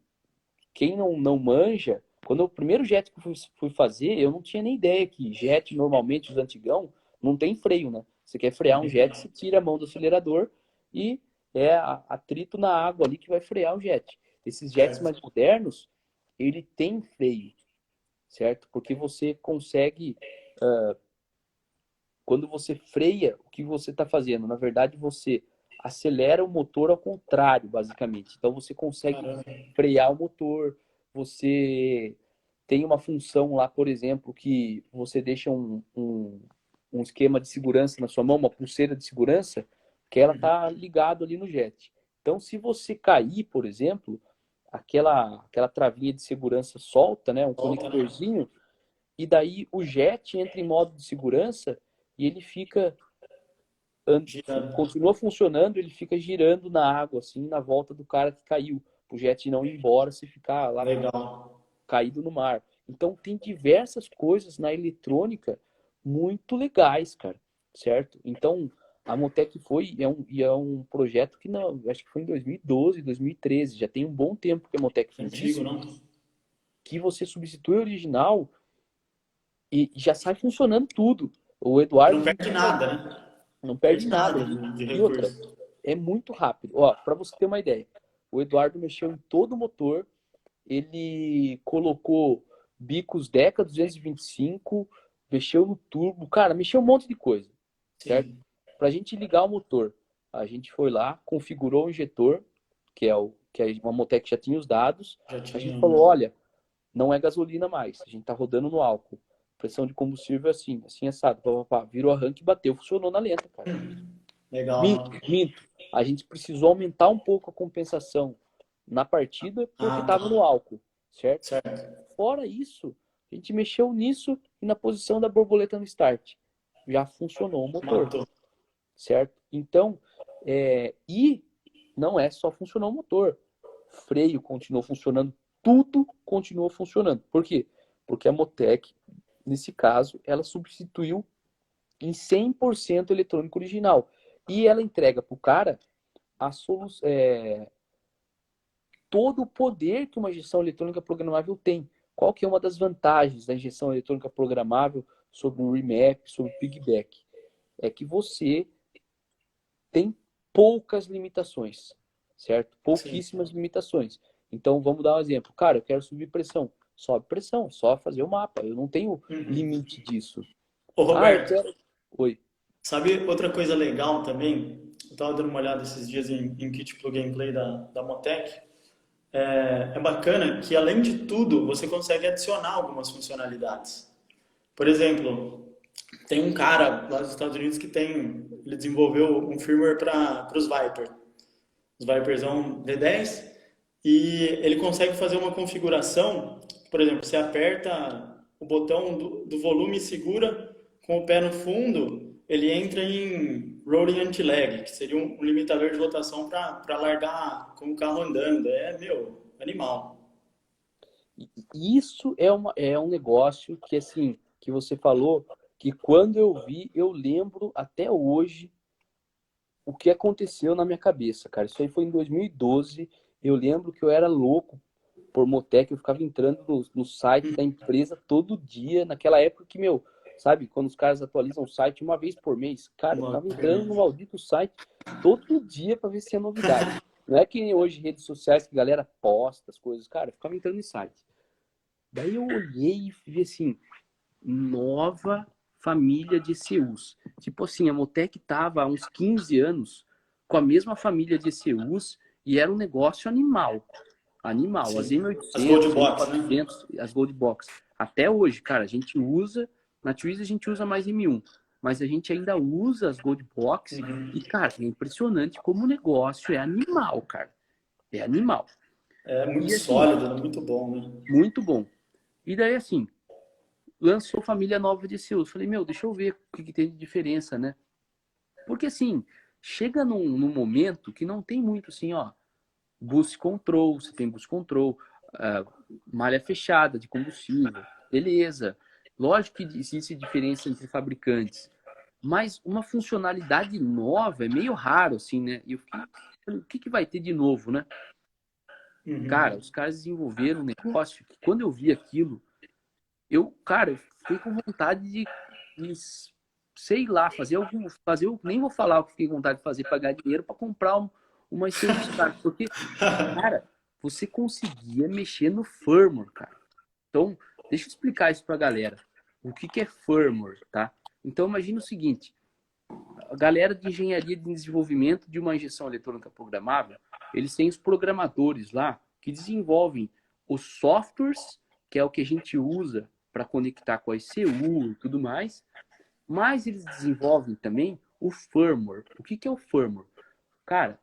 quem não manja, o primeiro jet que eu fui fazer, eu não tinha nem ideia que jet, normalmente, os antigão, não tem freio, né? Você quer frear um jet, você tira a mão do acelerador e é atrito na água ali que vai frear o jet. Esses jets Certo. mais modernos, ele tem freio, certo? Porque você consegue, quando você freia, o que você está fazendo? Na verdade, você acelera o motor ao contrário, basicamente. Então, você consegue Caramba. frear o motor, você tem uma função lá, por exemplo, que você deixa um esquema de segurança na sua mão, uma pulseira de segurança, que ela Uhum. está ligado ali no jet. Então, se você cair, por exemplo, aquela travinha de segurança solta, né, um Volta, né? conectorzinho, e daí o jet entra em modo de segurança e ele fica Girando. continua funcionando, ele fica girando na água assim, na volta do cara que caiu, o jet não ir embora se ficar lá Legal. caído no mar. Então tem diversas coisas na eletrônica muito legais, cara, certo? Então a Motec é um projeto que não, acho que foi em 2012, 2013, já tem um bom tempo que a Motec fez Antigo, isso, não? que você substitui o original e já sai funcionando tudo. O Eduardo Não perde nada, né? não perde Perde nada. nada de E outra, recurso. é muito rápido. Ó, para você ter uma ideia, o Eduardo mexeu em todo o motor, ele colocou bicos Deca 225, mexeu no turbo, cara, mexeu um monte de coisa, certo? Sim. Para a gente ligar o motor, a gente foi lá, configurou o injetor, que é uma Motec já tinha os dados, Já a gente tinha. falou, olha, não é gasolina mais, a gente tá rodando no álcool. Pressão de combustível é assim, assim assado, pá, pá, pá. Virou arranque, bateu, funcionou na lenta, cara. Legal, Minto, não? minto. A gente precisou aumentar um pouco a compensação na partida porque Ah, estava no tá. álcool, certo? Certo. Fora isso, a gente mexeu nisso e na posição da borboleta no start. Já funcionou o motor, Matou. certo? Então, e não é só funcionar o motor. Freio continuou funcionando, tudo continuou funcionando. Por quê? Porque a Motec, nesse caso, ela substituiu em 100% eletrônico original. E ela entrega para o cara a solução, todo o poder que uma injeção eletrônica programável tem. Qual que é uma das vantagens da injeção eletrônica programável sobre um remap, sobre o piggyback? É que você tem poucas limitações, certo? Sim. Pouquíssimas limitações. Então, vamos dar um exemplo. Cara, eu quero subir pressão. Sobe pressão, só fazer o mapa. Eu não tenho Uhum. limite disso. Ô, Ah, eu Roberto, quero... Oi. sabe outra coisa legal também? Eu tava dando uma olhada esses dias em kit plug and play da Motec. É bacana que, além de tudo, você consegue adicionar algumas funcionalidades. Por exemplo, tem um cara lá dos Estados Unidos que ele desenvolveu um firmware para os Viper. Os Viperzão V10, e ele consegue fazer uma configuração, por exemplo, você aperta o botão do volume e segura com o pé no fundo, ele entra em rolling anti-lag, que seria um limitador de rotação para largar com o carro andando. É, meu, animal. Isso é um negócio que, assim, que você falou, que quando eu vi, eu lembro até hoje o que aconteceu na minha cabeça, cara. Isso aí foi em 2012. Eu lembro que eu era louco por Motec, eu ficava entrando no site da empresa todo dia, naquela época que, meu, sabe, quando os caras atualizam o site uma vez por mês, cara, eu Uma ficava entrando no firma. maldito site todo dia para ver se tinha novidade. Não é que nem hoje redes sociais que a galera posta as coisas, cara, eu ficava entrando em site. Daí eu olhei e vi assim, nova família de ECUs. Tipo assim, a Motec tava há uns 15 anos com a mesma família de ECUs e era um negócio animal. Animal. As Sim. As Gold M800, Box, né? M400, as Gold Box. Até hoje, cara, a gente usa, na Twizy a gente usa mais M1, mas a gente ainda usa as Gold Box e, Uhum. cara, é impressionante como o negócio é animal, cara. É animal. É muito E assim, sólido, é muito bom, né? muito bom. E daí, assim, lançou família nova de seus. Falei, meu, deixa eu ver o que tem de diferença, né? Porque assim, chega num momento que não tem muito assim, ó. boost control, você tem boost control, malha fechada de combustível, beleza. Lógico que existe diferença entre fabricantes, mas uma funcionalidade nova é meio raro, assim, né? E eu fiquei, o que vai ter de novo, né? Cara, Uhum. os caras desenvolveram um negócio que quando eu vi aquilo, cara, eu fiquei com vontade de sei lá, nem vou falar o que fiquei com vontade de fazer, pagar dinheiro para comprar uma ICU dos caras, porque, cara, você conseguia mexer no firmware, cara. Então, deixa eu explicar isso pra galera. O que é firmware, tá? Então, imagina o seguinte, a galera de engenharia de desenvolvimento de uma injeção eletrônica programável, eles têm os programadores lá que desenvolvem os softwares, que é o que a gente usa para conectar com a ECU e tudo mais, mas eles desenvolvem também o firmware. O que é o firmware? Cara,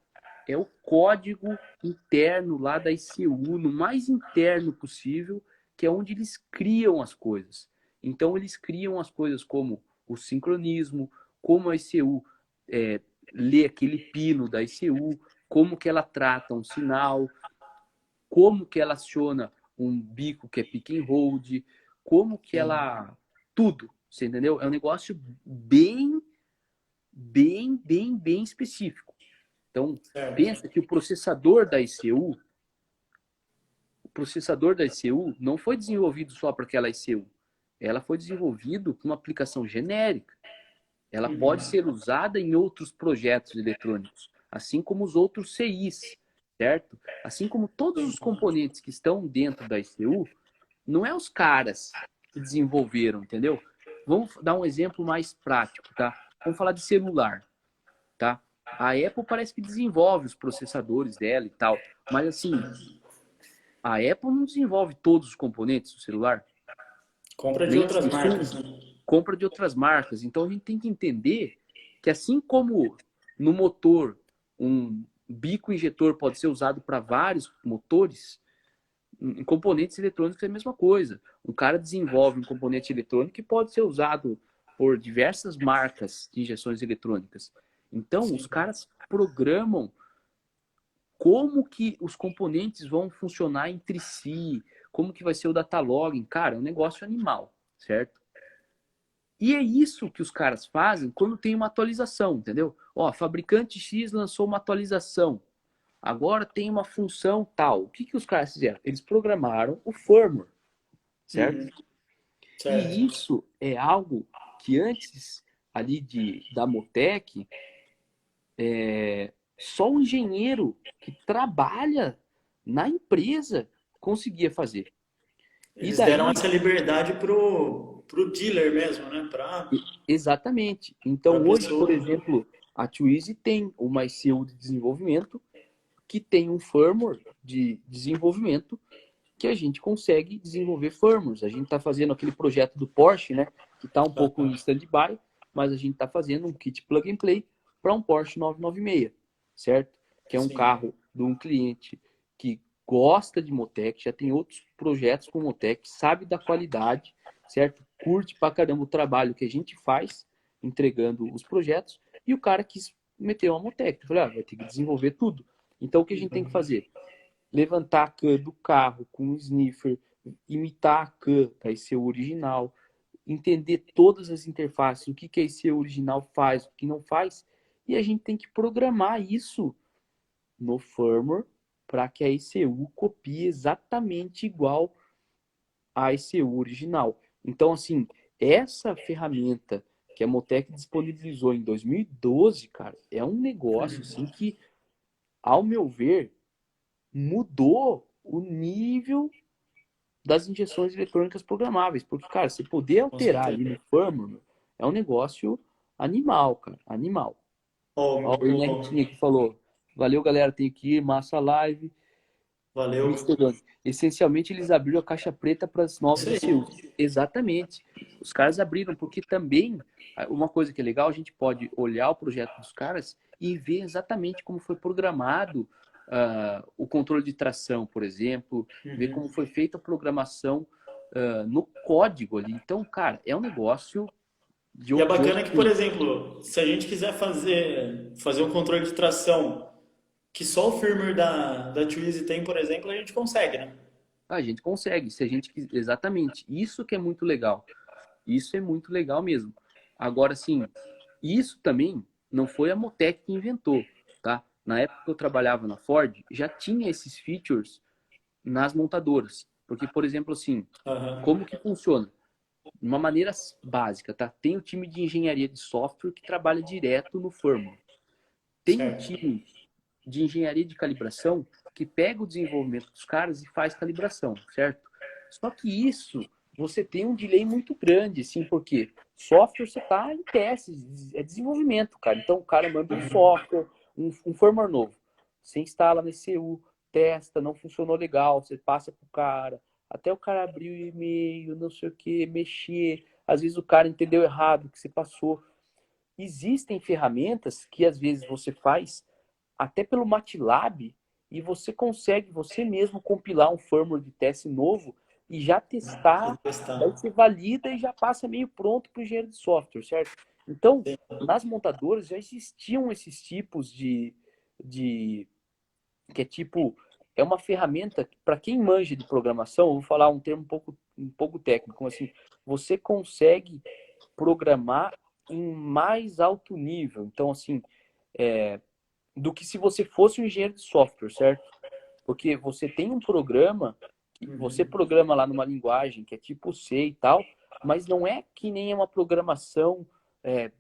é o código interno lá da ECU, no mais interno possível, que é onde eles criam as coisas. Então, eles criam as coisas como o sincronismo, como a ECU lê aquele pino da ECU, como que ela trata um sinal, como que ela aciona um bico que é pick and hold, como que Sim. ela... Tudo, você entendeu? É um negócio bem específico. Então, Certo. pensa que o processador da ECU não foi desenvolvido só para aquela ECU. Ela foi desenvolvido com uma aplicação genérica. Ela pode Uhum. ser usada em outros projetos eletrônicos, assim como os outros CIs, certo? Assim como todos os Sim. componentes que estão dentro da ECU, não é os caras que desenvolveram, entendeu? Vamos dar um exemplo mais prático, tá? Vamos falar de celular, tá? A Apple parece que desenvolve os processadores dela e tal, mas assim, a Apple não desenvolve todos os componentes do celular, Compra de nem a outras Samsung marcas, né? compra de outras marcas. Então a gente tem que entender que assim como no motor um bico injetor pode ser usado para vários motores, em componentes eletrônicos é a mesma coisa. Um cara desenvolve um componente eletrônico que pode ser usado por diversas marcas de injeções eletrônicas. Então, os Sim. caras programam como que os componentes vão funcionar entre si, como que vai ser o data logging. Cara, é um negócio animal, certo? E é isso que os caras fazem quando tem uma atualização, entendeu? Ó, fabricante X lançou uma atualização. Agora tem uma função tal. O que os caras fizeram? Eles programaram o firmware, certo? Uhum. E Certo. isso é algo que antes ali da Motec, só o engenheiro que trabalha na empresa conseguia fazer. E Eles deram daí, essa liberdade pro dealer mesmo, né? exatamente. Pra Então hoje, por pessoa. exemplo, a Twizy tem uma ICU de desenvolvimento que tem um firmware de desenvolvimento que a gente consegue desenvolver firmwares. A gente está fazendo aquele projeto do Porsche, né? Que está um pouco em Aham. stand-by, mas a gente está fazendo um kit plug and play para um Porsche 996, certo? Que é um Sim. carro de um cliente que gosta de Motec, já tem outros projetos com Motec, sabe da qualidade, certo? Curte pra caramba o trabalho que a gente faz entregando os projetos, e o cara quis meter uma Motec. Eu falei, vai ter que desenvolver tudo. Então o que a gente tem que fazer? Levantar a CAN do carro com um sniffer, imitar a CAN da ICU original, entender todas as interfaces, o que a ICU original faz, o que não faz, e a gente tem que programar isso no firmware para que a ICU copie exatamente igual à ICU original. Então, assim, essa ferramenta que a Motec disponibilizou em 2012, cara, é um negócio assim que, ao meu ver, mudou o nível das injeções eletrônicas programáveis. Porque, cara, você poder Com alterar ali no certeza. firmware é um negócio animal, cara. Animal. Ó, Ó, o Ernetinho aqui falou. Valeu, galera. Tenho que ir. Massa live. valeu. Mr. Doni. Essencialmente, eles abriram a caixa preta para as novas Isso aí. ICUs. Exatamente. Os caras abriram, porque também, uma coisa que é legal, a gente pode olhar o projeto dos caras e ver exatamente como foi programado o controle de tração, por exemplo, ver como Uhum. foi feita a programação no código ali. Então, cara, é um negócio E é de bacana outro que, por nível. exemplo, se a gente quiser fazer um controle de tração que só o firmware da Twizy tem, por exemplo, a gente consegue, né? A gente consegue, se a gente quiser. Exatamente. Isso que é muito legal. Isso é muito legal mesmo. Agora, sim, isso também não foi a Motec que inventou, tá? Na época que eu trabalhava na Ford, já tinha esses features nas montadoras. Porque, por exemplo, assim, Aham. como que funciona? De uma maneira básica, tá? Tem o time de engenharia de software que trabalha direto no firmware. Tem o Certo. time de engenharia de calibração que pega o desenvolvimento dos caras e faz calibração, certo? Só que isso, você tem um delay muito grande, assim, porque software você está em testes, é desenvolvimento, cara. Então o cara manda um software, um firmware novo. Você instala na ECU, testa, não funcionou legal, você passa pro cara, até o cara abrir o e-mail, não sei o que, mexer. Às vezes o cara entendeu errado o que você passou. Existem ferramentas que às vezes você faz até pelo MATLAB e você consegue você mesmo compilar um firmware de teste novo e já Vou testar, daí testar. você valida e já passa meio pronto para o engenheiro de software, certo? Então, nas montadoras já existiam esses tipos de que é tipo, é uma ferramenta para quem manja de programação, eu vou falar um termo um pouco técnico, assim, você consegue programar em mais alto nível. Então, assim, do que se você fosse um engenheiro de software, certo? Porque você tem um programa, você Uhum. programa lá numa linguagem que é tipo C e tal, mas não é que nem uma programação é,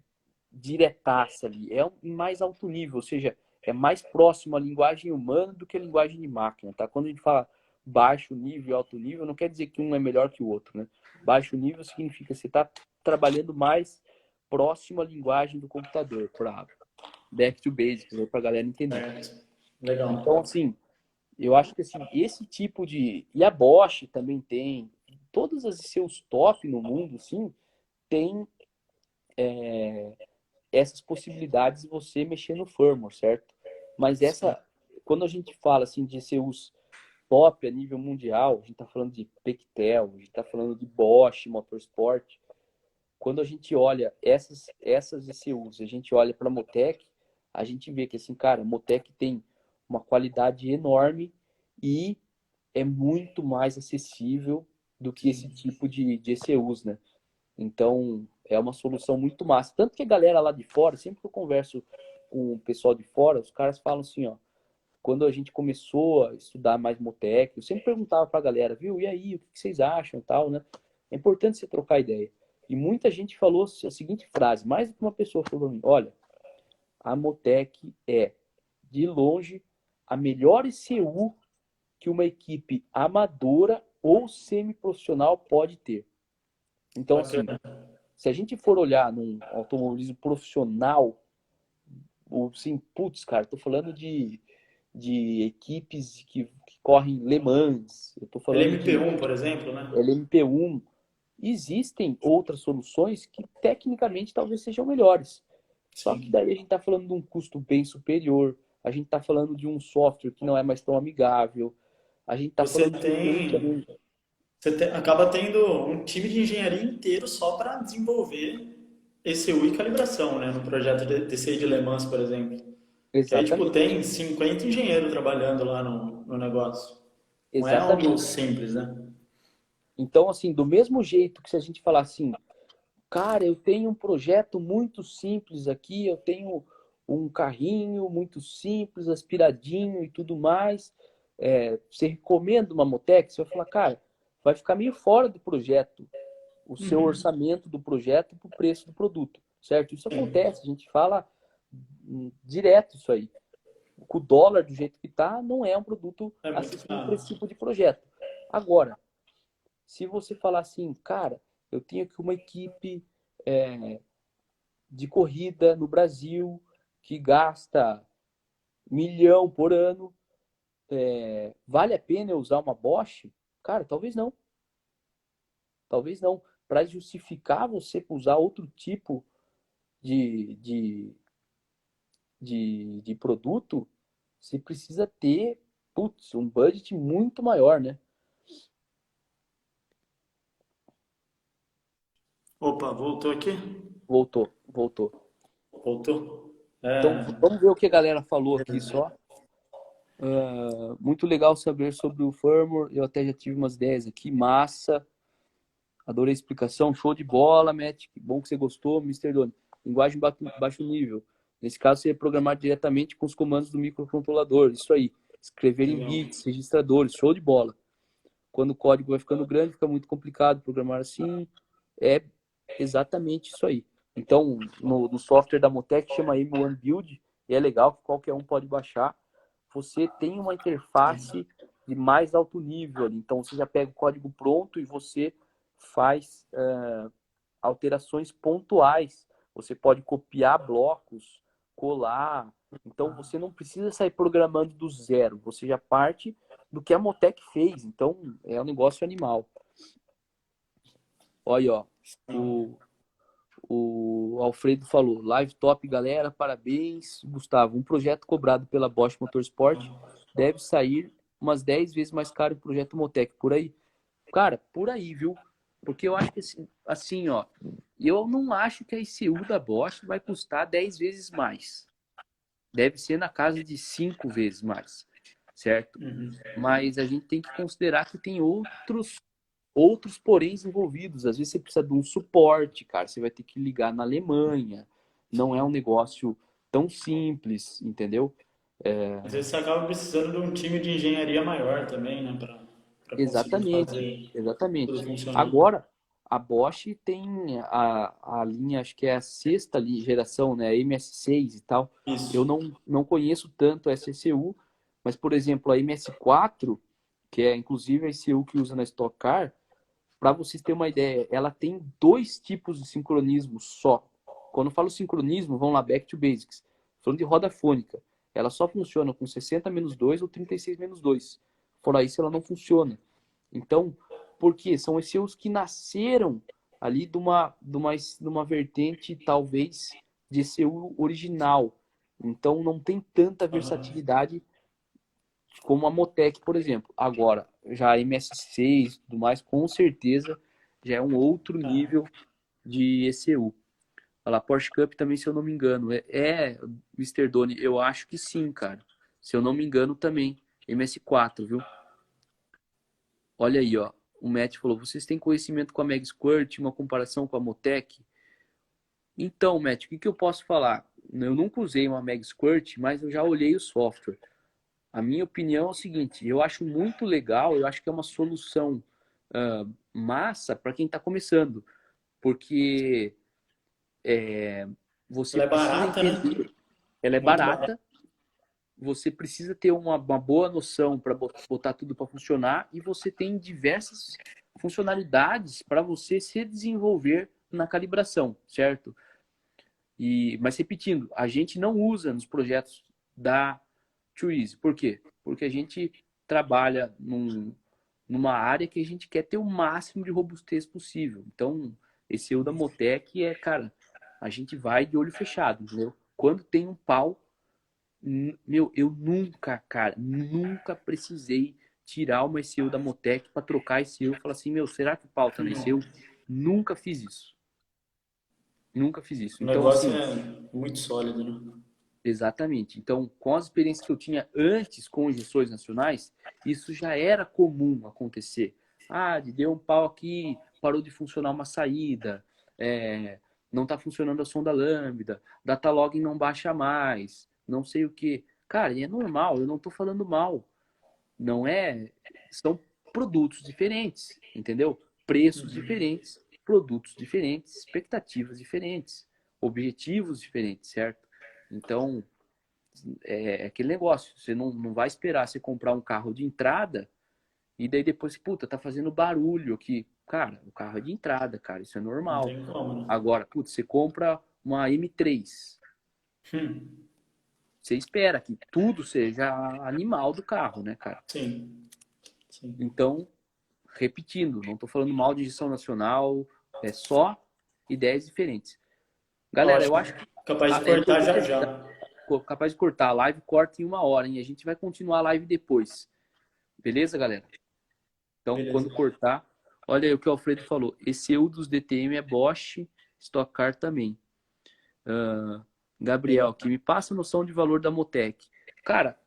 diretaça ali, é em mais alto nível, ou seja, é mais próximo à linguagem humana do que a linguagem de máquina, tá? Quando a gente fala baixo nível e alto nível, não quer dizer que um é melhor que o outro, né? Baixo nível significa que você está trabalhando mais próximo à linguagem do computador, para back to basics, para a galera entender. Certo. Então, Legal. assim, eu acho que assim, esse tipo de. E a Bosch também tem. Todos os seus top no mundo, sim, tem essas possibilidades de você mexer no firmware, certo? Mas Sim. quando a gente fala assim de seus top a nível mundial, a gente está falando de Pectel, a gente está falando de Bosch, Motorsport. Quando a gente olha essas ECUs, a gente olha para a Motec, a gente vê que assim, cara, a Motec tem uma qualidade enorme e é muito mais acessível do que esse Sim. tipo de ECUs, né? Então, é uma solução muito massa. Tanto que a galera lá de fora, sempre que eu converso com o pessoal de fora, os caras falam assim, ó, quando a gente começou a estudar mais Motec, eu sempre perguntava pra galera, viu, e aí, o que vocês acham e tal, né? É importante você trocar ideia. E muita gente falou a seguinte frase, mais do que uma pessoa falou pra mim, olha, a Motec é, de longe, a melhor ECU que uma equipe amadora ou semiprofissional pode ter. Então, assim, Bacana. se a gente for olhar num automobilismo profissional, o sim, putz, cara, tô falando de equipes que correm Le Mans, eu tô falando de LMP1, por exemplo, né? LMP1. Existem outras soluções que tecnicamente talvez sejam melhores. Só que Sim. daí a gente está falando de um custo bem superior, a gente está falando de um software que não é mais tão amigável, a gente está Você falando de um cliente tem, ali. acaba tendo um time de engenharia inteiro só para desenvolver ECU e calibração, né? No projeto de DCI de Le Mans, por exemplo. Que aí, tipo, Exatamente, tem 50 engenheiros trabalhando lá no negócio. Não é algo exatamente. simples, né? Então, assim, do mesmo jeito que se a gente falar assim, cara, eu tenho um projeto muito simples aqui, eu tenho um carrinho muito simples, aspiradinho e tudo mais. Você recomenda uma Motec? Você vai falar, cara, vai ficar meio fora do projeto, o seu Uhum. orçamento do projeto para o preço do produto, certo? Isso Sim. acontece, a gente fala direto isso aí. Com o dólar do jeito que está, não é um produto É muito acessível para caro. esse tipo de projeto. Agora, se você falar assim, cara, eu tenho aqui uma equipe de corrida no Brasil que gasta 1 milhão por ano, vale a pena eu usar uma Bosch? Cara, talvez não. Talvez não. Para justificar você usar outro tipo de, de, de produto, você precisa ter, putz, um budget muito maior, né? Opa, voltou aqui? Voltou, voltou. Voltou. Então, É, vamos ver o que a galera falou aqui só. Muito legal saber sobre o firmware. Eu até já tive umas ideias aqui. Massa. Adorei a explicação. Show de bola, Matt. Que bom que você gostou, Mister Doni. Linguagem baixo nível. Nesse caso, seria programar diretamente com os comandos do microcontrolador. Isso aí. Escrever em Legal. bits, registradores. Show de bola. Quando o código vai ficando grande, fica muito complicado programar assim. É exatamente isso aí. Então, no software da Motec, chama M1 Build, e é legal que qualquer um pode baixar. Você tem uma interface de mais alto nível ali. Então, você já pega o código pronto e você faz alterações pontuais. Você pode copiar blocos, colar. Então, você não precisa sair programando do zero. Você já parte do que a Motec fez. Então, é um negócio animal. Olha aí, ó. O Alfredo falou, live top, galera, parabéns. Gustavo, um projeto cobrado pela Bosch Motorsport deve sair umas 10 vezes mais caro que o projeto Motec, por aí. Cara, por aí, viu? Porque eu acho que assim, ó, eu não acho que a ECU da Bosch vai custar 10 vezes mais. Deve ser na casa de 5 vezes mais, certo? Mas a gente tem que considerar que tem outros poréns envolvidos. Às vezes você precisa de um suporte, cara. Você vai ter que ligar na Alemanha. Não é um negócio tão simples, entendeu? Às vezes você acaba precisando de um time de engenharia maior também, né? Para conseguir Exatamente, fazer tudo exatamente. funcionar. Agora, a Bosch tem a linha, acho que é a sexta geração, né? A MS6 e tal. Eu Isso. não conheço tanto essa ECU, mas, por exemplo, a MS4, que é inclusive a ECU que usa na Stock Car, para vocês terem uma ideia, ela tem dois tipos de sincronismo só. Quando eu falo sincronismo, vamos lá, back to basics. Falando de roda fônica, ela só funciona com 60-2 ou 36-2. Fora isso, ela não funciona. Então, por quê? São ECUs que nasceram ali de uma vertente, talvez, de ECU original. Então, não tem tanta Aham. versatilidade como a Motec, por exemplo. Agora, já a MS6 e tudo mais, com certeza já é um outro Ah, nível de ECU. Olha lá, Porsche Cup também, se eu não me engano. Mr. Doni, eu acho que sim, cara. Se eu não me engano também. MS4, viu? Olha aí, ó. O Matt falou, vocês têm conhecimento com a Meg Squirt, uma comparação com a Motec? Então, Matt, o que eu posso falar? Eu nunca usei uma Meg Squirt, mas eu já olhei o software. A minha opinião é o seguinte, eu acho muito legal, eu acho que é uma solução massa para quem está começando, porque você ela é precisa barata, né? entender, ela é Muito barata. barata, você precisa ter uma boa noção para botar tudo para funcionar e você tem diversas funcionalidades para você se desenvolver na calibração, certo? Mas repetindo, a gente não usa nos projetos da Twizy. Por quê? Porque a gente trabalha numa área que a gente quer ter o máximo de robustez possível. Então, esse eu da Motec cara, a gente vai de olho fechado, entendeu? Quando tem um pau, meu, eu nunca, cara, nunca precisei tirar uma ECU da Motec para trocar ECU e falar assim, meu, será que o pau tá na ECU? Nunca fiz isso. Nunca fiz isso. O Então, negócio assim, é muito sólido, né? exatamente. Então, com as experiências que eu tinha antes com injeções nacionais, isso já era comum acontecer. Ah, deu um pau aqui, parou de funcionar uma saída, não está funcionando a sonda lambda, datalog não baixa mais, não sei o que. Cara, e é normal, eu não estou falando mal. Não é. São produtos diferentes, entendeu? Preços diferentes, produtos diferentes, expectativas diferentes, objetivos diferentes, certo? Então, é aquele negócio. Você não vai esperar você comprar um carro de entrada e daí depois, puta, tá fazendo barulho aqui. Cara, o carro é de entrada, cara, isso é Não normal. tem como, né? Agora, putz, você compra uma M3, você espera que tudo seja animal do carro, né, cara? Sim, sim. Então, repetindo, não tô falando mal de injeção nacional, é só ideias diferentes. Eu Galera, acho eu que acho que capaz de é cortar importante já avisar, já. capaz de cortar a live, corta em 1 hora, hein? A gente vai continuar a live depois. Beleza, galera? Então, Beleza. quando cortar, olha aí o que o Alfredo falou. Esse EU dos DTM é Bosch, Stock Car também. Gabriel, Legal. que me passa a noção de valor da Motec. Cara,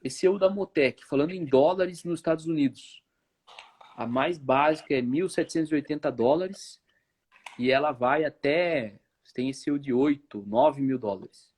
ECU da Motec, falando em dólares nos Estados Unidos. A mais básica é $1.780 e ela vai até, tem ECU de 8, 9 mil dólares.